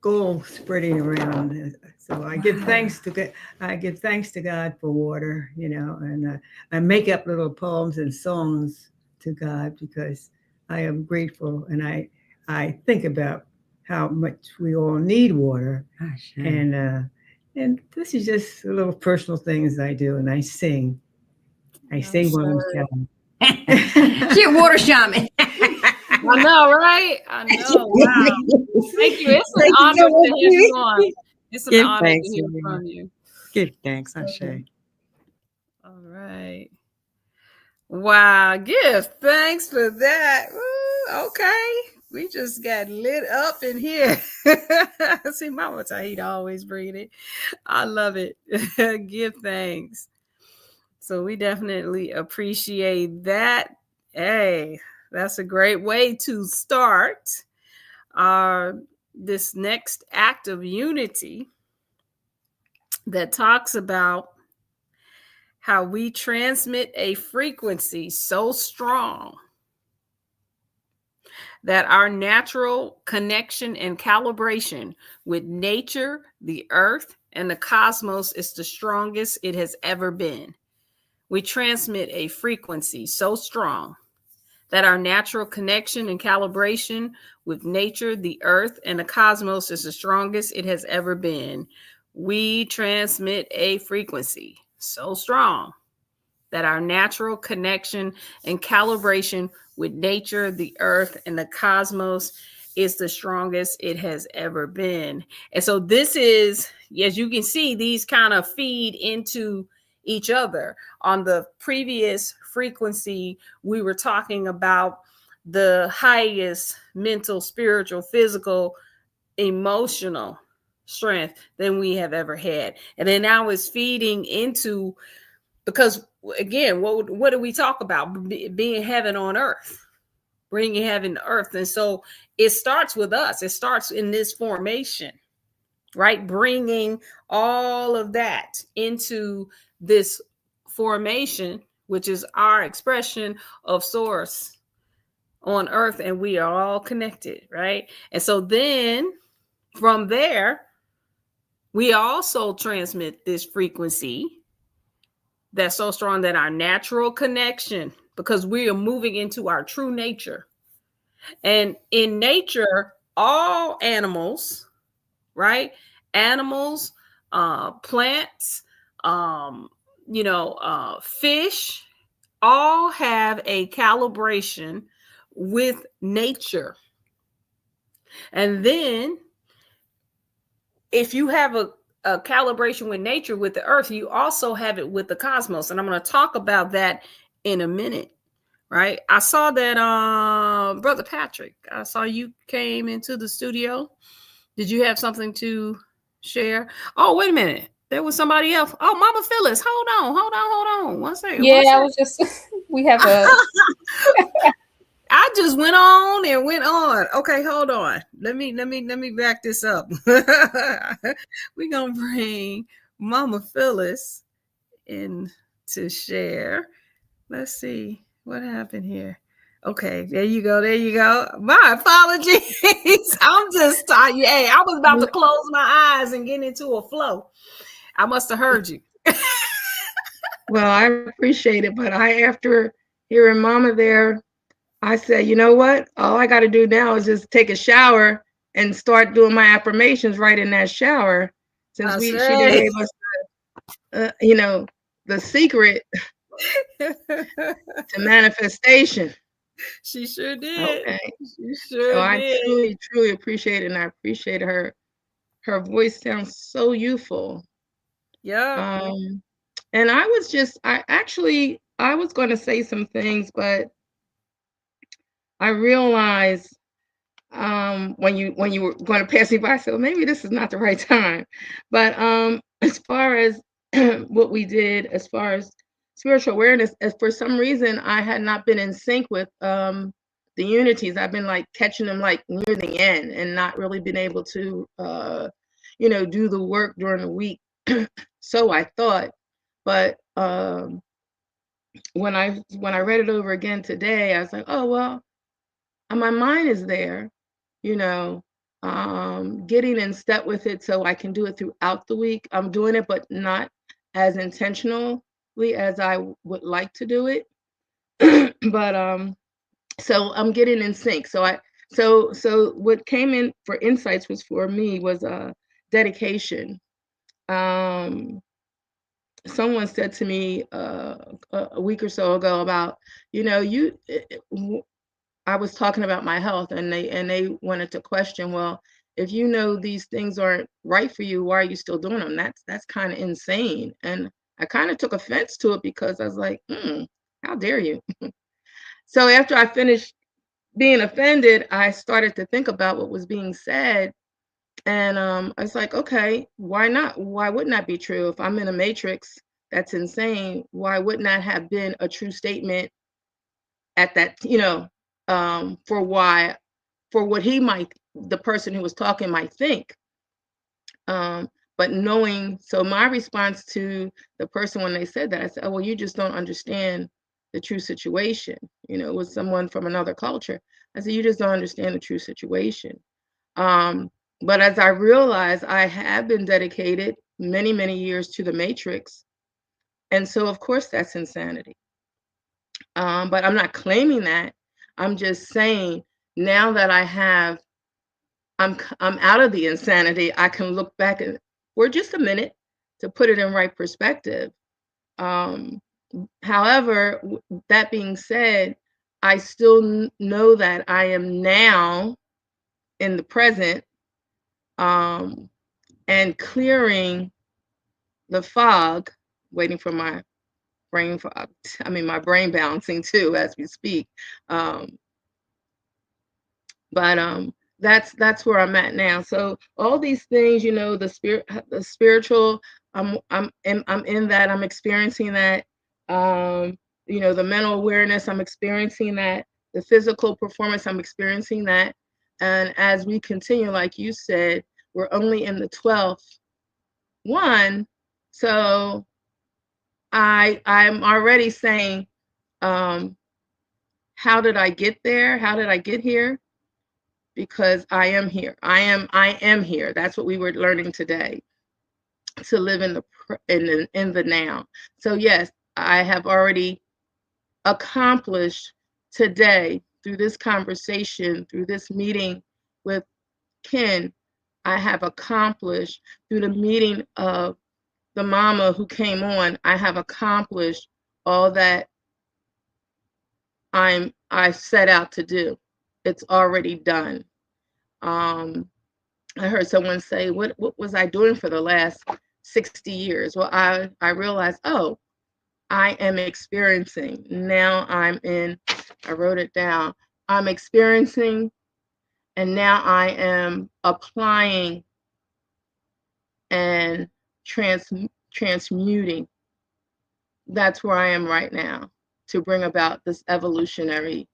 gold spreading around. So I give thanks to God. I give thanks to God for water, and I make up little poems and songs to God because I am grateful, and I think about how much we all need water, and And this is just a little personal things I do, and I sing. I I'm sing while I'm sure. selling. She a water shaman. I know, right? I know. Wow. Thank you. It's an Thank you honor so much, to have you on. Judy. It's an Give honor to thanks, hear Judy. from you. Give thanks, Okay. Ashe. All right. Wow. Give thanks for that. Woo, okay. We just got lit up in here. See, Mama Tahita always bring it. I love it. Give thanks. So we definitely appreciate that. Hey, that's a great way to start this next act of unity that talks about how we transmit a frequency so strong that our natural connection and calibration with nature, the earth, and the cosmos is the strongest it has ever been. We transmit a frequency so strong that our natural connection and calibration with nature, the earth, and the cosmos is the strongest it has ever been. We transmit a frequency so strong that our natural connection and calibration with nature, the earth, and the cosmos is the strongest it has ever been. And so this is, as you can see, these kind of feed into each other. On the previous frequency, we were talking about the highest mental, spiritual, physical, emotional strength than we have ever had. And then now it's feeding into, because again, what do we talk about? Being heaven on earth, bringing heaven to earth. And so it starts with us. It starts in this formation, right? Bringing all of that into this formation, which is our expression of source on earth, and we are all connected, right? And so then from there, we also transmit this frequency that's so strong that our natural connection, because we are moving into our true nature. And in nature, all animals, right? Animals, plants, fish, all have a calibration with nature. And then if you have a calibration with nature, with the earth, you also have it with the cosmos. And I'm going to talk about that in a minute, right? I saw that Brother Patrick, I saw you came into the studio. Did you have something to share? Oh, wait a minute. There was somebody else. Oh, Mama Phyllis. Hold on. One second. Yeah, I was just we have a I just went on and went on. Okay, hold on. Let me back this up. We're gonna bring Mama Phyllis in to share. Let's see what happened here. Okay, there you go. There you go. My apologies. I'm just tired. Hey, I was about to close my eyes and get into a flow. I must have heard you. Well, I appreciate it, but after hearing Mama there, I said, you know what? All I got to do now is just take a shower and start doing my affirmations right in that shower. Since I she didn't say. give us, the secret to manifestation. She sure did. Okay, She so sure I did. truly appreciate it, and I appreciate her. Her voice sounds so youthful. Yeah. And I was going to say some things, but I realized when you were going to pass me by, so maybe this is not the right time. But as far as what we did, as far as spiritual awareness, as for some reason I had not been in sync with the unities. I've been like catching them like near the end and not really been able to do the work during the week. So I thought, but when I read it over again today, I was like, oh well, my mind is there, you know, getting in step with it so I can do it throughout the week. I'm doing it, but not as intentionally as I would like to do it. But so I'm getting in sync. So what came in for insights was for me was dedication. someone said to me a week or so ago about, I was talking about my health, and they wanted to question, well, if you know these things aren't right for you, why are you still doing them? That's kind of insane. And I kind of took offense to it because I was like, how dare you? So after I finished being offended, I started to think about what was being said. And I was like, okay, why not? Why wouldn't that be true? If I'm in a matrix, that's insane. Why wouldn't that have been a true statement at that, for what the person who was talking might think. But knowing, so my response to the person when they said that, I said, oh, well, you just don't understand the true situation. It was someone from another culture. I said, you just don't understand the true situation. But as I realized, I have been dedicated many, many years to the matrix. And so, of course, that's insanity. But I'm not claiming that. I'm just saying now that I'm out of the insanity, I can look back for just a minute to put it in right perspective. However, that being said, I still know that I am now in the present, and clearing the fog, waiting for my brain fog. My brain bouncing too as we speak. But that's where I'm at now. So all these things, the spiritual, I'm in that. I'm experiencing that. The mental awareness, I'm experiencing that. The physical performance, I'm experiencing that. And as we continue, like you said, we're only in the 12th one. So I'm already saying, how did I get there? How did I get here? Because I am here. I am here. That's what we were learning today. To live in the now. So yes, I have already accomplished today through this conversation, through this meeting with Ken. I have accomplished through the meeting of the mama who came on. I have accomplished all that I set out to do. It's already done. I heard someone say, what was I doing for the last 60 years? Well, I realized, oh, I am experiencing. Now I wrote it down. I'm experiencing, and now I am applying and transmuting. That's where I am right now, to bring about this evolutionary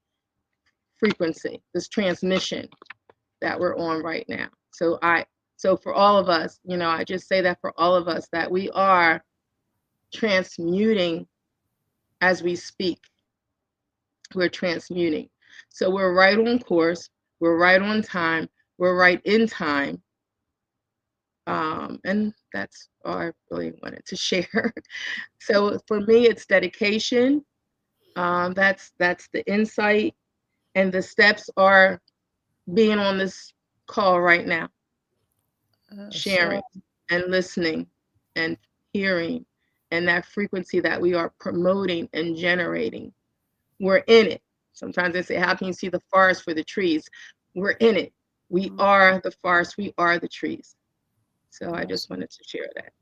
frequency, this transmission that we're on right now. So for all of us, I just say that for all of us, that we are transmuting as we speak. We're transmuting. So we're right on course, we're right on time, we're right in time. And that's all I really wanted to share. So for me, it's dedication. That's the insight, and the steps are being on this call right now, sharing and listening and hearing, and that frequency that we are promoting and generating. We're in it. Sometimes they say, how can you see the forest for the trees? We're in it. We are the forest. We are the trees. So I just wanted to share that.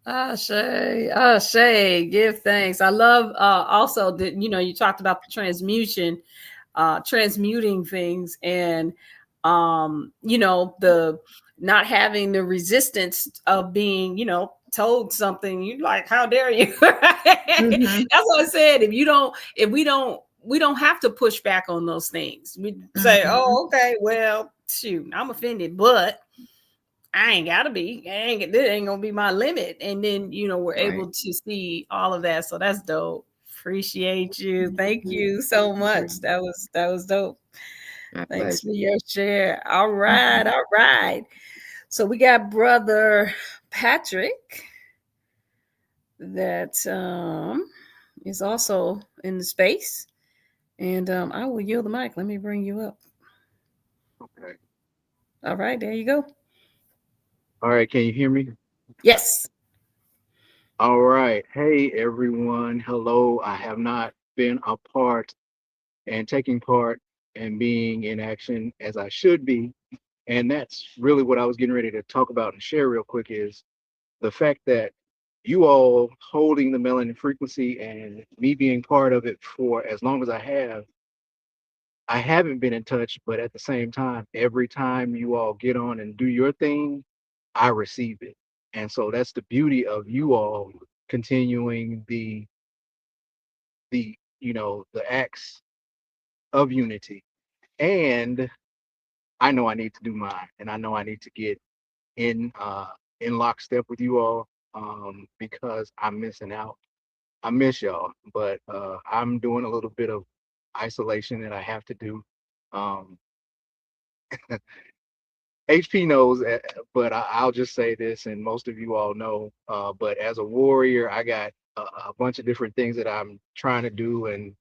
Ashe, give thanks. I love also that, you talked about the transmuting things, and the not having the resistance of being, told something, you like, how dare you? Mm-hmm. That's what I said. If we don't have to push back on those things. We say, oh, okay, well, shoot, I'm offended, but I ain't gotta be. This ain't gonna be my limit. And then, we're able to see all of that. So that's dope. Appreciate you. Thank you so much. That was dope. Thanks for your share. All right, all right. So we got Brother Patrick that is also in the space. And I will yield the mic. Let me bring you up. Okay. All right, there you go. All right. Can you hear me? Yes. All right. Hey, everyone. Hello. I have not been a part and taking part and being in action as I should be. And that's really what I was getting ready to talk about and share real quick is the fact that you all holding the melanin frequency and me being part of it for as long as I haven't been in touch, but at the same time, every time you all get on and do your thing, I receive it. And so that's the beauty of you all continuing the acts of unity. And I know I need to do mine, and I know I need to get in in lockstep with you all because I'm missing out. I miss y'all, but I'm doing a little bit of isolation that I have to do. Um, HP knows, I'll just say this, and most of you all know. But as a warrior, I got a bunch of different things that I'm trying to do, and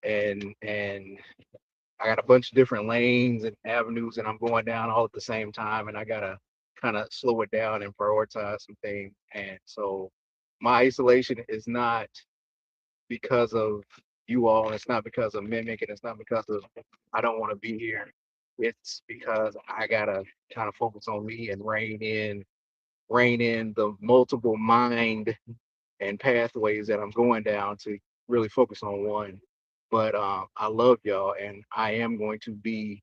I got a bunch of different lanes and avenues, and I'm going down all at the same time, and I gotta kind of slow it down and prioritize some things. And so, my isolation is not because of you all, and it's not because of mimic, and it's not because of I don't want to be here. It's because I gotta kind of focus on me and rein in the multiple mind and pathways that I'm going down to really focus on one. But I love y'all, and I am going to be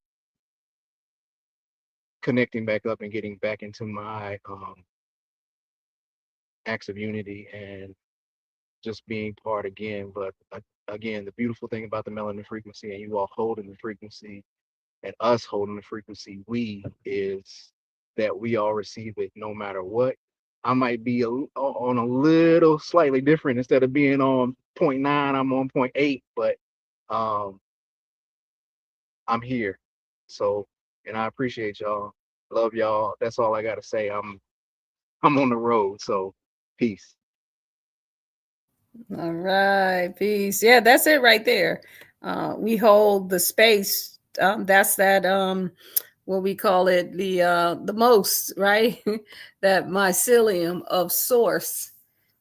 connecting back up and getting back into my acts of unity and just being part again. But again, the beautiful thing about the melanin frequency and you all holding the frequency and us holding the frequency, we is that we all receive it no matter what. I might be on a little slightly different instead of being on point 0.9, I'm on point 0.8, but um, I'm here. So, and I appreciate y'all. Love y'all. That's all I gotta say. I'm on the road, so peace. All right, peace. Yeah, that's it right there. We hold the space. That's that what we call it, the most, right? That mycelium of source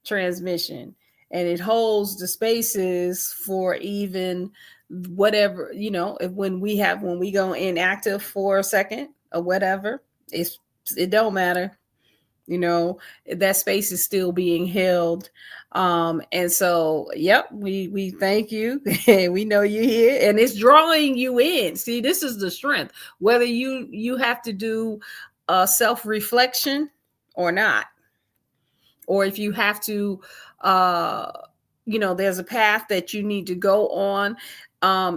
transmission. And it holds the spaces for even whatever, if when we go inactive for a second or whatever, it don't matter, you know that space is still being held. And so, yep, we thank you. We know you're here, and it's drawing you in. See, this is the strength, whether you have to do self-reflection or not, or if you have to uh there's a path that you need to go on.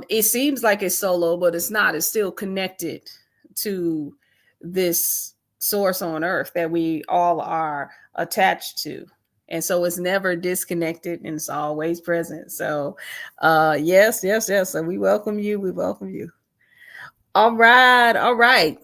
It seems like it's solo, but it's not. It's still connected to this source on earth that we all are attached to, and so it's never disconnected, and it's always present. So yes, yes, yes, so we welcome you, we welcome you. All right, all right.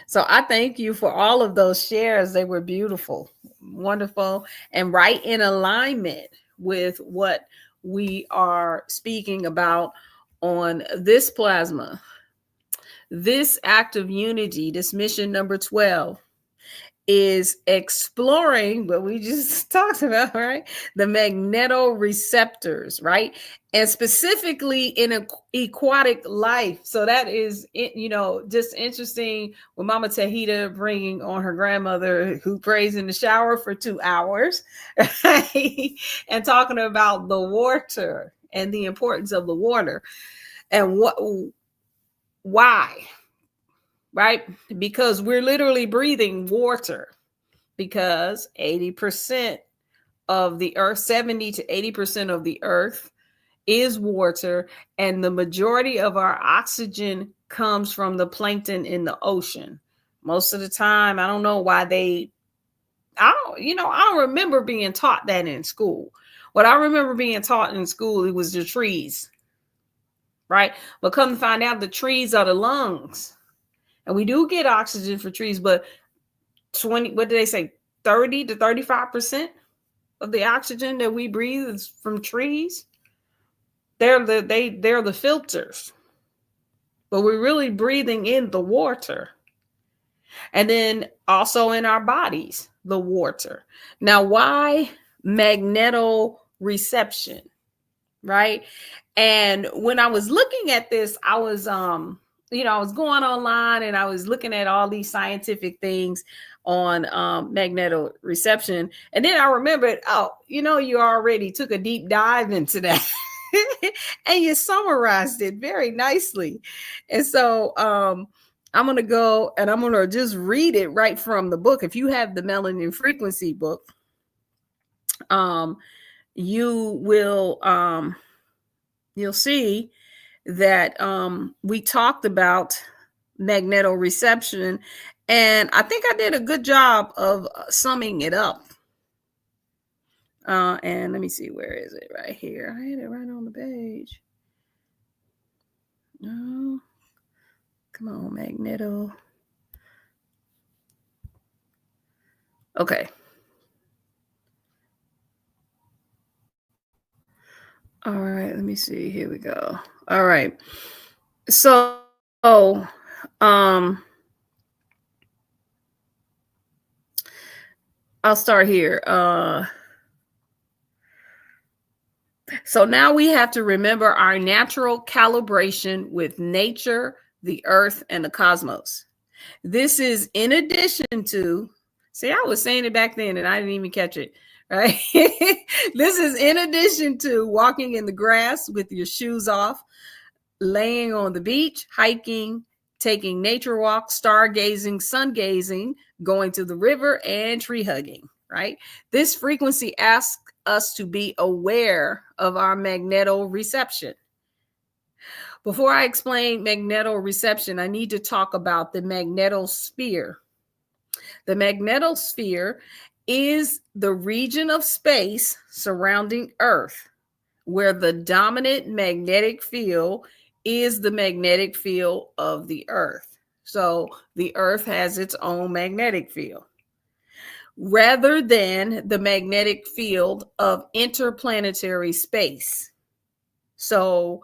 So I thank you for all of those shares. They were beautiful, wonderful, and right in alignment with what we are speaking about on this plasma, this act of unity, this mission number 12 is exploring what we just talked about, right? The magnetoreceptors, right? And specifically in aquatic life. So that is, just interesting with Mama Tahita bringing on her grandmother who prays in the shower for 2 hours, right? And talking about the water and the importance of the water and why, right? Because we're literally breathing water, because 80% of the earth, 70 to 80% of the earth is water, and the majority of our oxygen comes from the plankton in the ocean. Most of the time, I don't know why I don't remember being taught that in school. What I remember being taught in school, it was the trees, right? But come to find out, the trees are the lungs. And we do get oxygen for trees, but 20, what did they say? 30 to 35% of the oxygen that we breathe is from trees. They're the filters, but we're really breathing in the water. And then also in our bodies, the water. Now, why magnetoreception, right? And when I was looking at this, I was I was going online and I was looking at all these scientific things on magnetoreception. And then I remembered, you already took a deep dive into that. And you summarized it very nicely. And so I'm going to go and I'm going to just read it right from the book. If you have the Melanin Frequency book, you will you'll see that we talked about magnetoreception, and I think I did a good job of summing it up. And let me see, where is it? Right here. I had it right on the page. No, come on, magneto. Okay. All right, let me see. Here we go. All right. So, I'll start here. So now we have to remember our natural calibration with nature, the earth, and the cosmos. This is in addition to, see, I was saying it back then and I didn't even catch it, right? This is in addition to walking in the grass with your shoes off, laying on the beach, hiking, taking nature walks, stargazing, sun gazing, going to the river, and tree hugging, right? This frequency asks us to be aware of our magnetoreception. Before I explain magnetoreception, I need to talk about the magnetosphere. The magnetosphere is the region of space surrounding Earth where the dominant magnetic field is the magnetic field of the Earth. So the Earth has its own magnetic field rather than the magnetic field of interplanetary space. So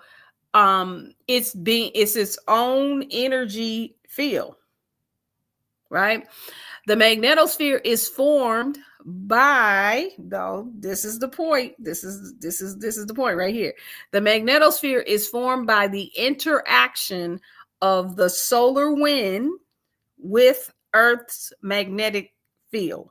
it's its own energy field, right? The magnetosphere is formed by, though, this is the point. This is the point right here. The magnetosphere is formed by the interaction of the solar wind with Earth's magnetic field.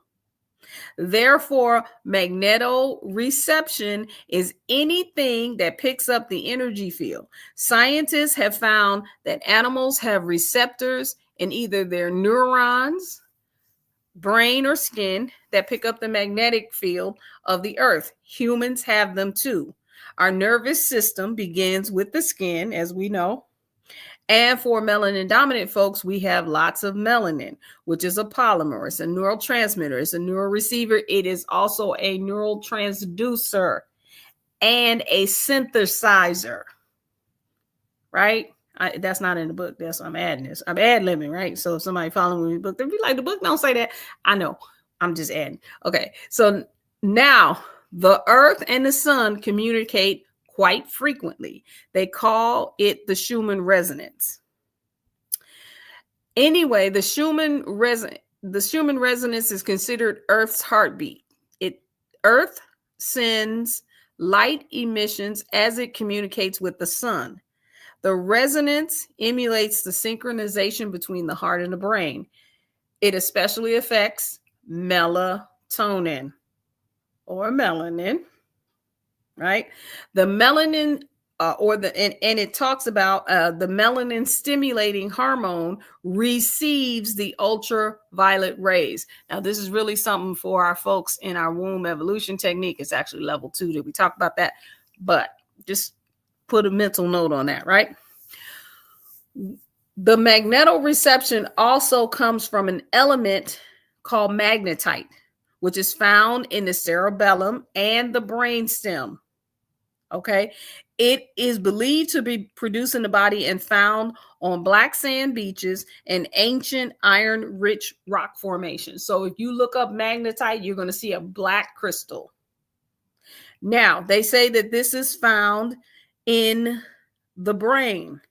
Therefore, magnetoreception is anything that picks up the energy field. Scientists have found that animals have receptors in either their neurons, brain, or skin that pick up the magnetic field of the Earth. Humans have them too. Our nervous system begins with the skin, as we know. And for melanin dominant folks, we have lots of melanin, which is a polymer. It's a neurotransmitter. It's a neural receiver. It is also a neural transducer and a synthesizer, right? That's not in the book. That's I'm adding this. I'm ad-libbing, right? So if somebody following me the book, they'll be like, the book don't say that. I know. I'm just adding. Okay. So now the Earth and the sun communicate quite frequently. They call it the Schumann resonance. Anyway, the Schumann resonance is considered Earth's heartbeat. Earth sends light emissions as it communicates with the sun. The resonance emulates the synchronization between the heart and the brain. It especially affects melatonin or melanin, right? The melanin and it talks about the melanin stimulating hormone receives the ultraviolet rays. Now, this is really something for our folks in our womb evolution technique. It's actually level 2 that we talk about that, but just put a mental note on that, right? The magnetoreception also comes from an element called magnetite, which is found in the cerebellum and the brainstem. Okay. It is believed to be produced in the body and found on black sand beaches and ancient iron-rich rock formations. So if you look up magnetite, you're going to see a black crystal. Now, they say that this is found in the brain.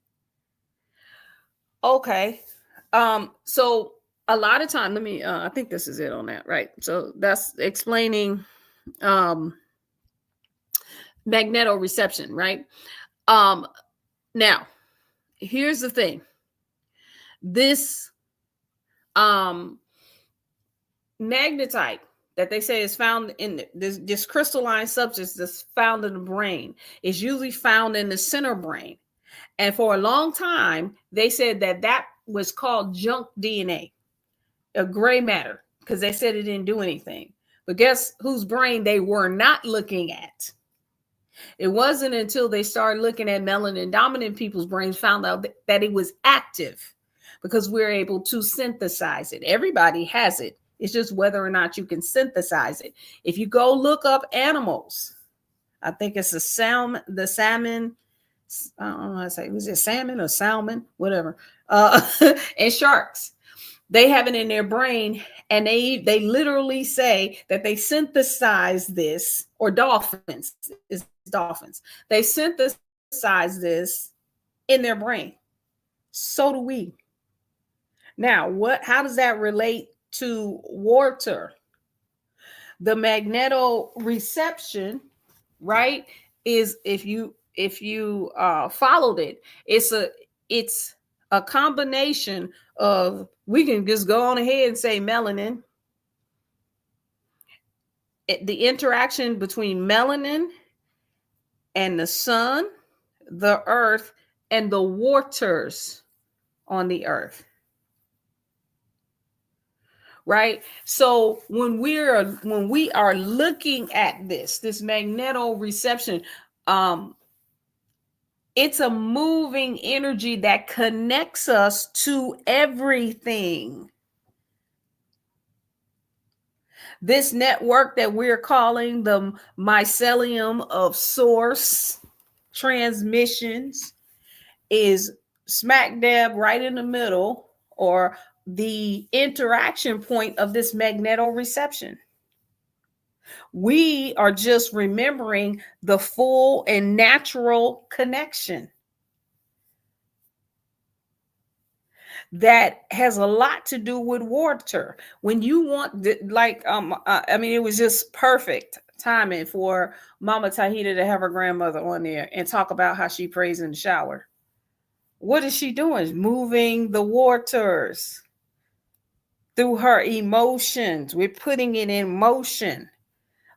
Okay. So a lot of time, let me I think this is it on that, right? So that's explaining um magnetoreception, right? Um Now, here's the thing. This um magnetite that they say is found in this crystalline substance that's found in the brain is usually found in the center brain. And for a long time, they said that that was called junk DNA, a gray matter, because they said it didn't do anything. But guess whose brain they were not looking at? It wasn't until they started looking at melanin dominant people's brains found out that it was active, because we're able to synthesize it. Everybody has it. It's just whether or not you can synthesize it. If you go look up animals, I think it's the salmon, I don't know how to say, was it salmon or salmon, whatever, and sharks. They have it in their brain, and they literally say that they synthesize this, or dolphins is dolphins. They synthesize this in their brain. So do we. Now, how does that relate to water? The magnetoreception, right, is if you followed it, it's a combination of, we can just go on ahead and say melanin, the interaction between melanin and the sun, the earth, and the waters on the earth. Right? So when we are looking at this magnetoreception, it's a moving energy that connects us to everything. This network that we're calling the mycelium of source transmissions is smack dab right in the middle, or the interaction point of this magnetoreception. We are just remembering the full and natural connection that has a lot to do with water. When you want, I mean, it was just perfect timing for Mama Tahita to have her grandmother on there and talk about how she prays in the shower. What is she doing? Moving the waters through her emotions. We're putting it in motion.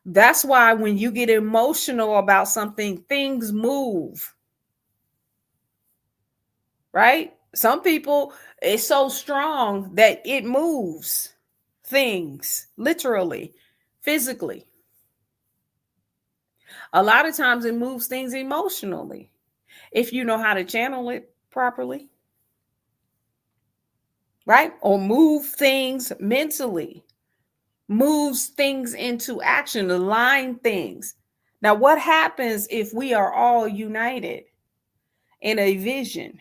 That's why when you get emotional about something, things move. Right? Some people, it's so strong that it moves things, literally, physically. A lot of times it moves things emotionally, if you know how to channel it properly. Right? Or move things mentally, moves things into action, align things. Now, what happens if we are all united in a vision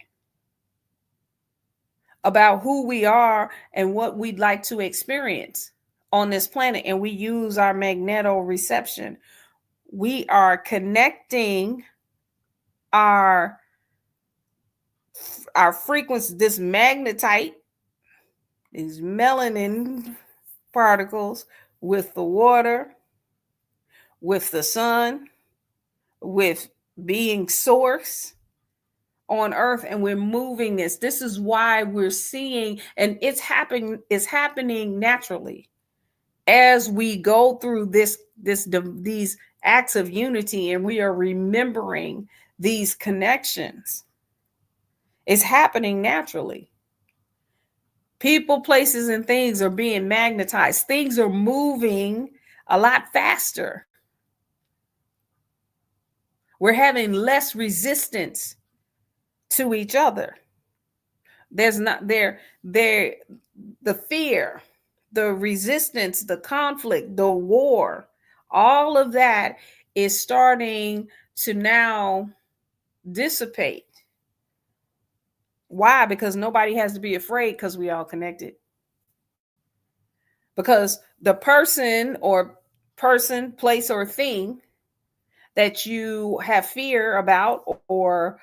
about who we are and what we'd like to experience on this planet, and we use our magnetoreception? We are connecting our frequency, this magnetite, these melanin particles, with the water, with the sun, with being source on earth, and we're moving this. This is why we're seeing, and it's happening naturally as we go through these acts of unity, and we are remembering these connections. It's happening naturally. People, places, and things are being magnetized. Things are moving a lot faster. We're having less resistance to each other. There's not the fear, the resistance, the conflict, the war, all of that is starting to now dissipate. Why? Because nobody has to be afraid, because we all connected. Because the person, place, or thing that you have fear about, or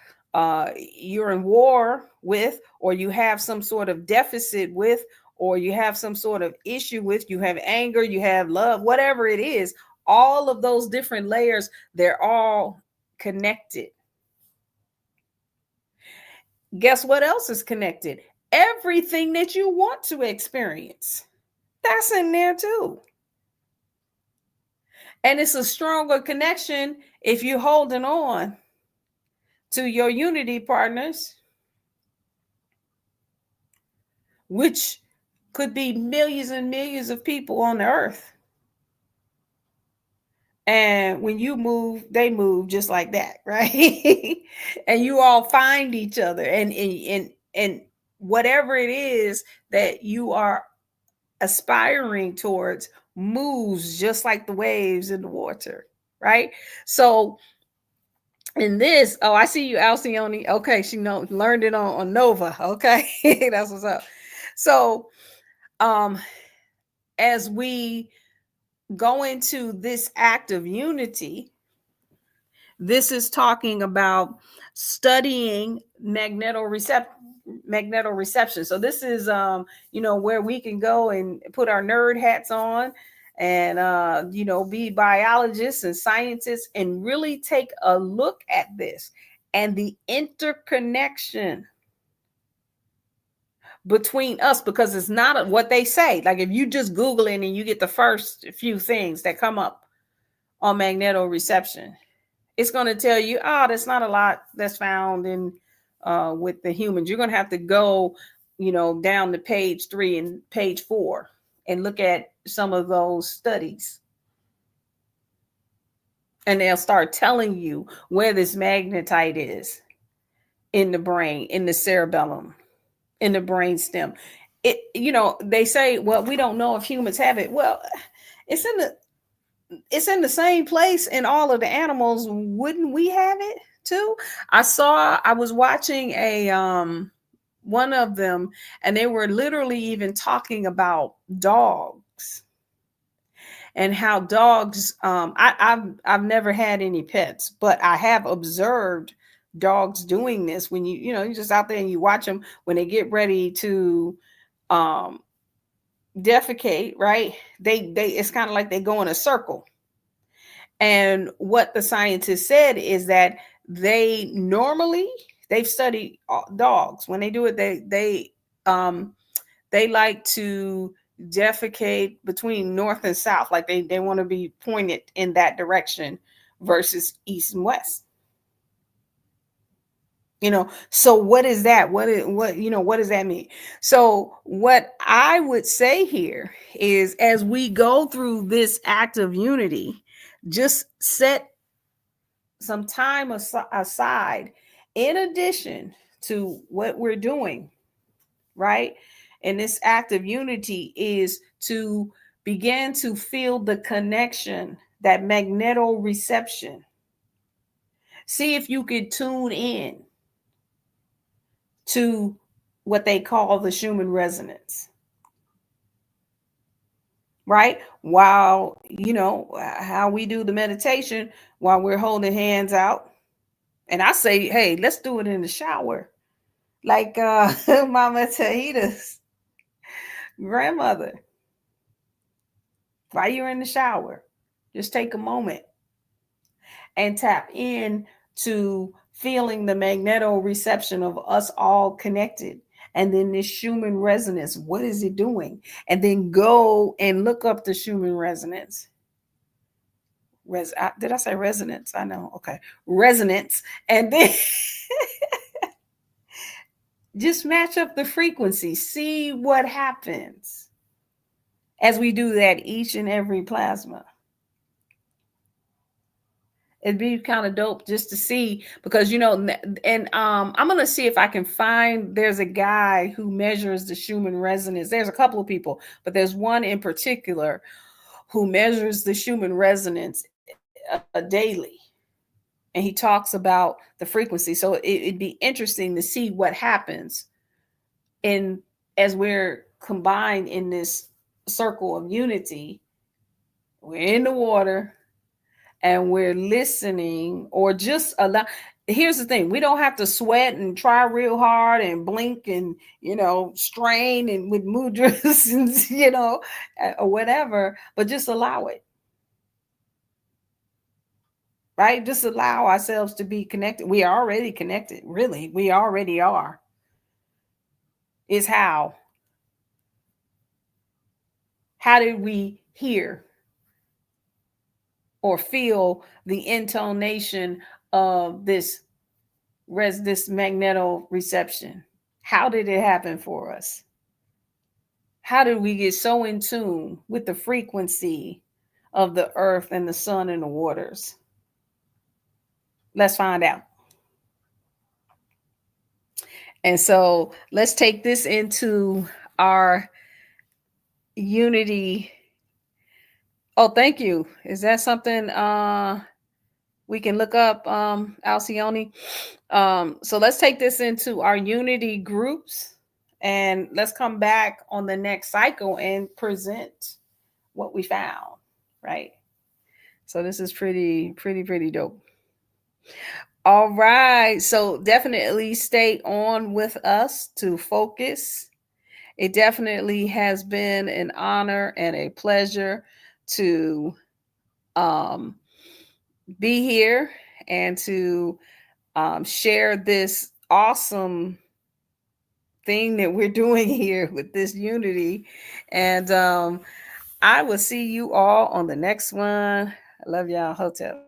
you're in war with, or you have some sort of deficit with, or you have some sort of issue with, you have anger, you have love, whatever it is, all of those different layers, they're all connected. Guess what else is connected? Everything that you want to experience, that's in there too. And it's a stronger connection if you're holding on to your unity partners, which could be millions and millions of people on the earth. And when you move, they move just like that, right? And you all find each other, and whatever it is that you are aspiring towards moves just like the waves in the water, right? So in this, oh, I see you, Alcione. Okay, she learned it on Nova. Okay, that's what's up. So as we go into this act of unity, this is talking about studying magnetoreception. So this is where we can go and put our nerd hats on and be biologists and scientists and really take a look at this and the interconnection between us, because it's not what they say. Like if you just Google it and you get the first few things that come up on magnetoreception, it's going to tell you, oh, there's not a lot that's found in with the humans. You're going to have to go, down to page 3 and page 4 and look at some of those studies. And they'll start telling you where this magnetite is in the brain, in the cerebellum, in the brainstem. They say, well, we don't know if humans have it. Well, it's in the same place in all of the animals. Wouldn't we have it too? I was watching a one of them, and they were literally even talking about dogs and how dogs, I've never had any pets, but I have observed dogs doing this. When you're just out there and you watch them when they get ready to defecate, right? They it's kind of like they go in a circle. And what the scientists said is that they've studied dogs. When they do it, they like to defecate between north and south, like they want to be pointed in that direction versus east and west. So what is that? What does that mean? So what I would say here is, as we go through this act of unity, just set some time aside in addition to what we're doing, right? And this act of unity is to begin to feel the connection, that magnetoreception. See if you could tune in to what they call the Schumann resonance, right? While, how we do the meditation, while we're holding hands out. And I say, hey, let's do it in the shower. Like Mama Tahida's grandmother. While you're in the shower, just take a moment and tap in to feeling the magnetoreception of us all connected. And then this Schumann resonance, what is it doing? And then go and look up the Schumann resonance. Did I say resonance? I know. Okay. Resonance. And then just match up the frequency. See what happens as we do that each and every plasma. It'd be kind of dope just to see, because and I'm gonna see if I can find. There's a guy who measures the Schumann resonance. There's a couple of people, but there's one in particular who measures the Schumann resonance daily, and he talks about the frequency. So it'd be interesting to see what happens as we're combined in this circle of unity. We're in the water. and we're listening or just allow. Here's the thing, we don't have to sweat and try real hard and blink and, strain and with mudras and, or whatever, but just allow it. Right? Just allow ourselves to be connected. We are already connected. Really, we already are. Is how. How did we hear or feel the intonation of this magneto reception? How did it happen for us? How did we get so in tune with the frequency of the earth and the sun and the waters? Let's find out. And so let's take this into our unity. Oh, thank you. Is that something we can look up, Alcione? So let's take this into our unity groups, and let's come back on the next cycle and present what we found, right? So this is pretty dope. All right. So definitely stay on with us to focus. It definitely has been an honor and a pleasure to be here and to share this awesome thing that we're doing here with this unity. And I will see you all on the next one. I love y'all. Hotel.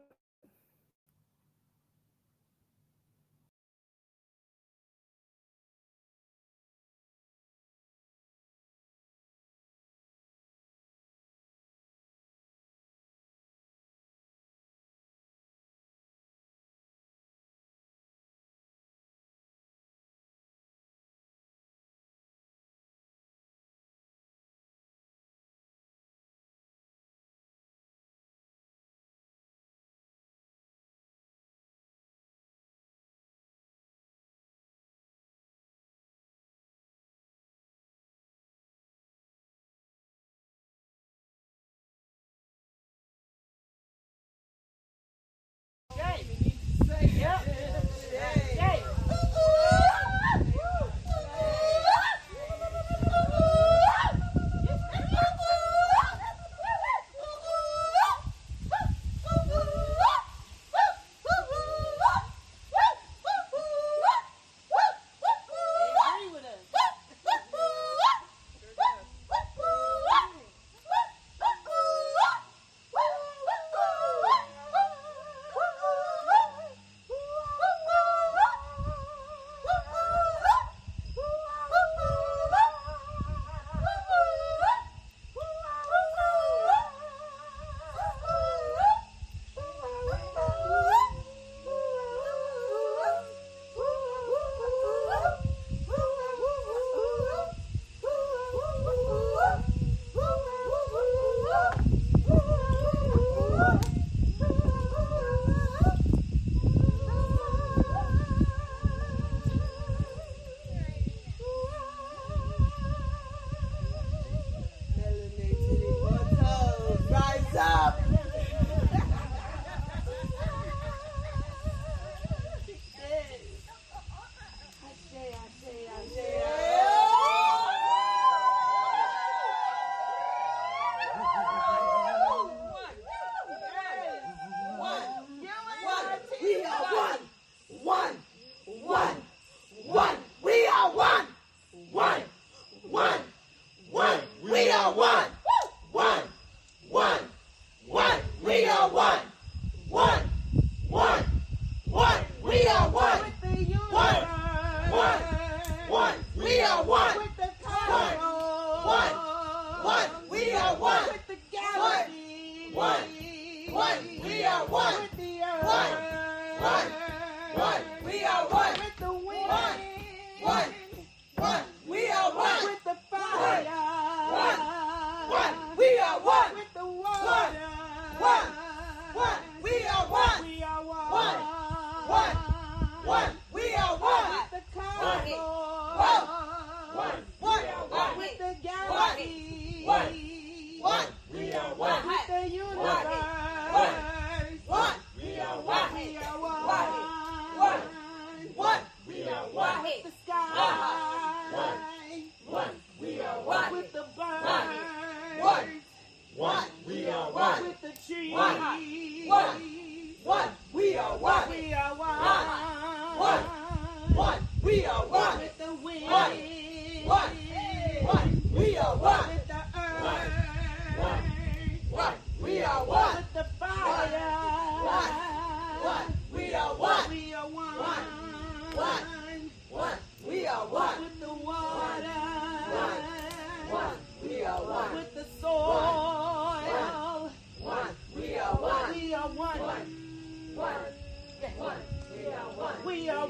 We are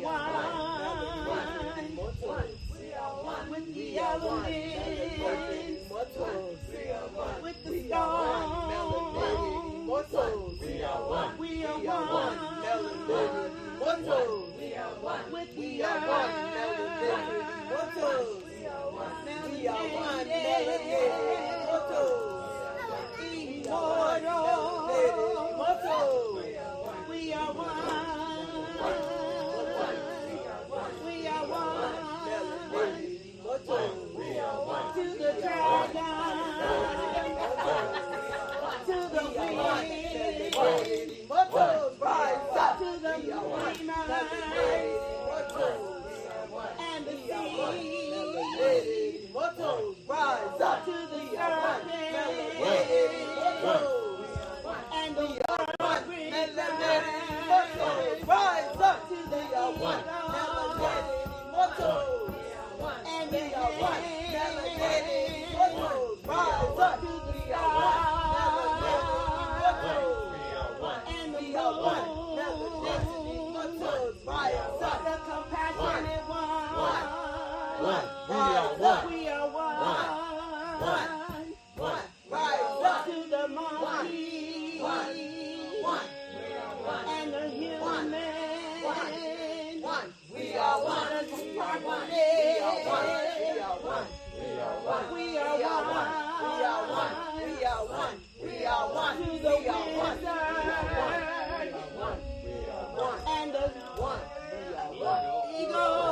one with the elements, with the stone. We are one. We are one. With the earth. We are one. Immortal. We are one. We are one. To the dragon. To the wind. To the moon. And the sea. To the serpent. And the world brings rise up to the one. And the one. Rise up to the sky. And the moon. Rise up the compassionate one. We are one. Rise up to the monkey. And the human. We are one. We are one. To the wizard. And the eagle.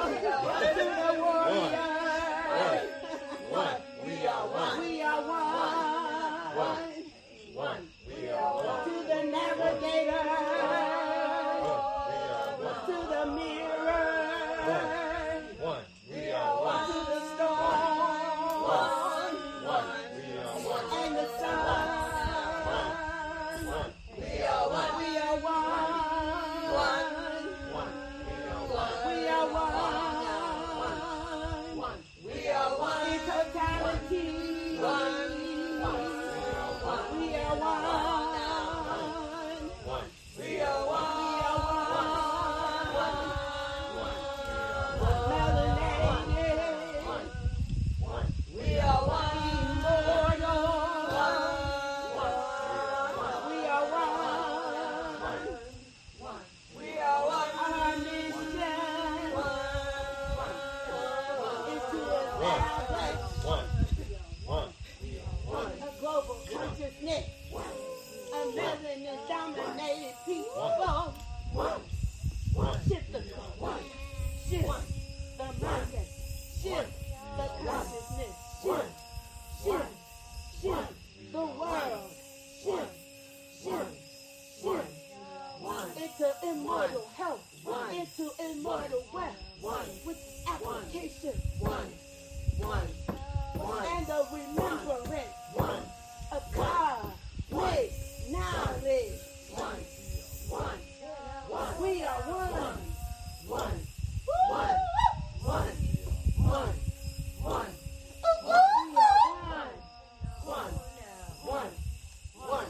To the warrior. We are one. To the navigator. To the mirror. To the storm. And the sun. We are one. We are one. In totality. We are one. Melanated. We are one. Immortal. We are one. Our mission is to establish a global consciousness. A melanin-dominated people. Shift the culture. Shift the mindset. Shift the consciousness. Shift the world. Shift into immortal health. Into immortal wealth. With application. And the remembrance of cosmic knowledge. We are one.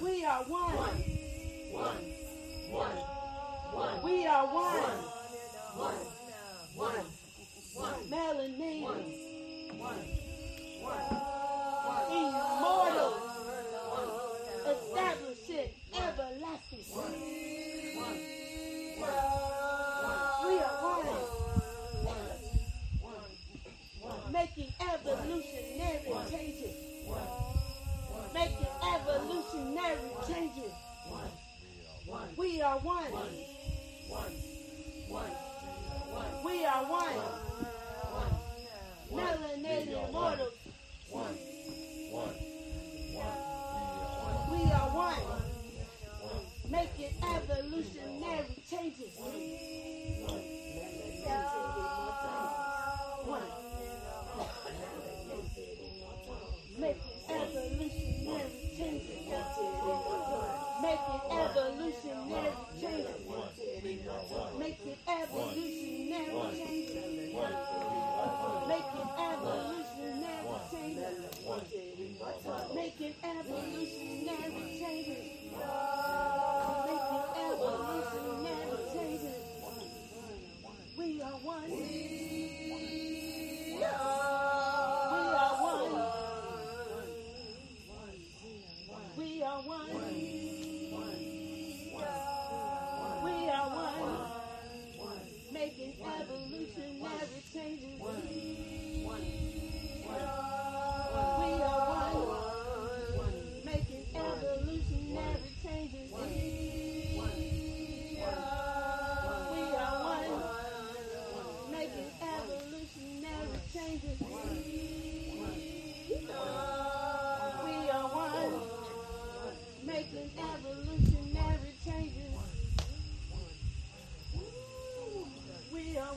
We are one. We are one. Melanin. Immortal. Establishing everlasting. We are one. Making evolutionary changes. We are one. We are one. Melanated immortals. We are one. Making evolutionary changes. Making evolutionary changes. Making evolutionary changes. Making evolutionary changes. Making evolutionary changes. Making evolutionary changes. Making evolutionary changes.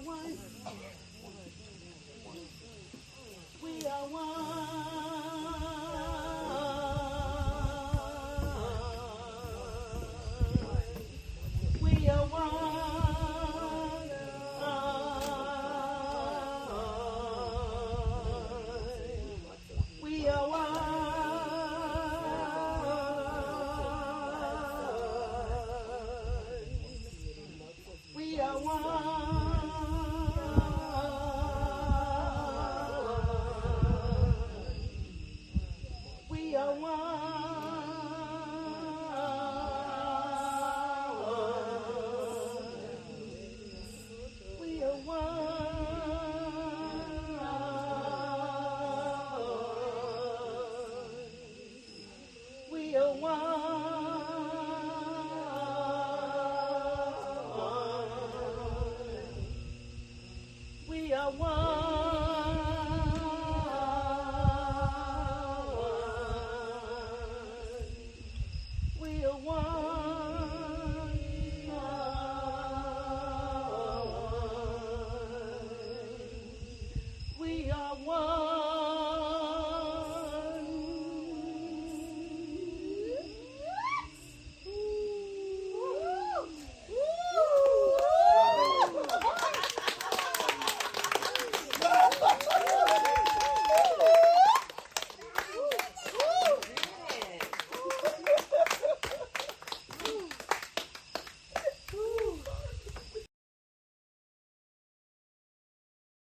one. We are one. We are one. We are one. We are one.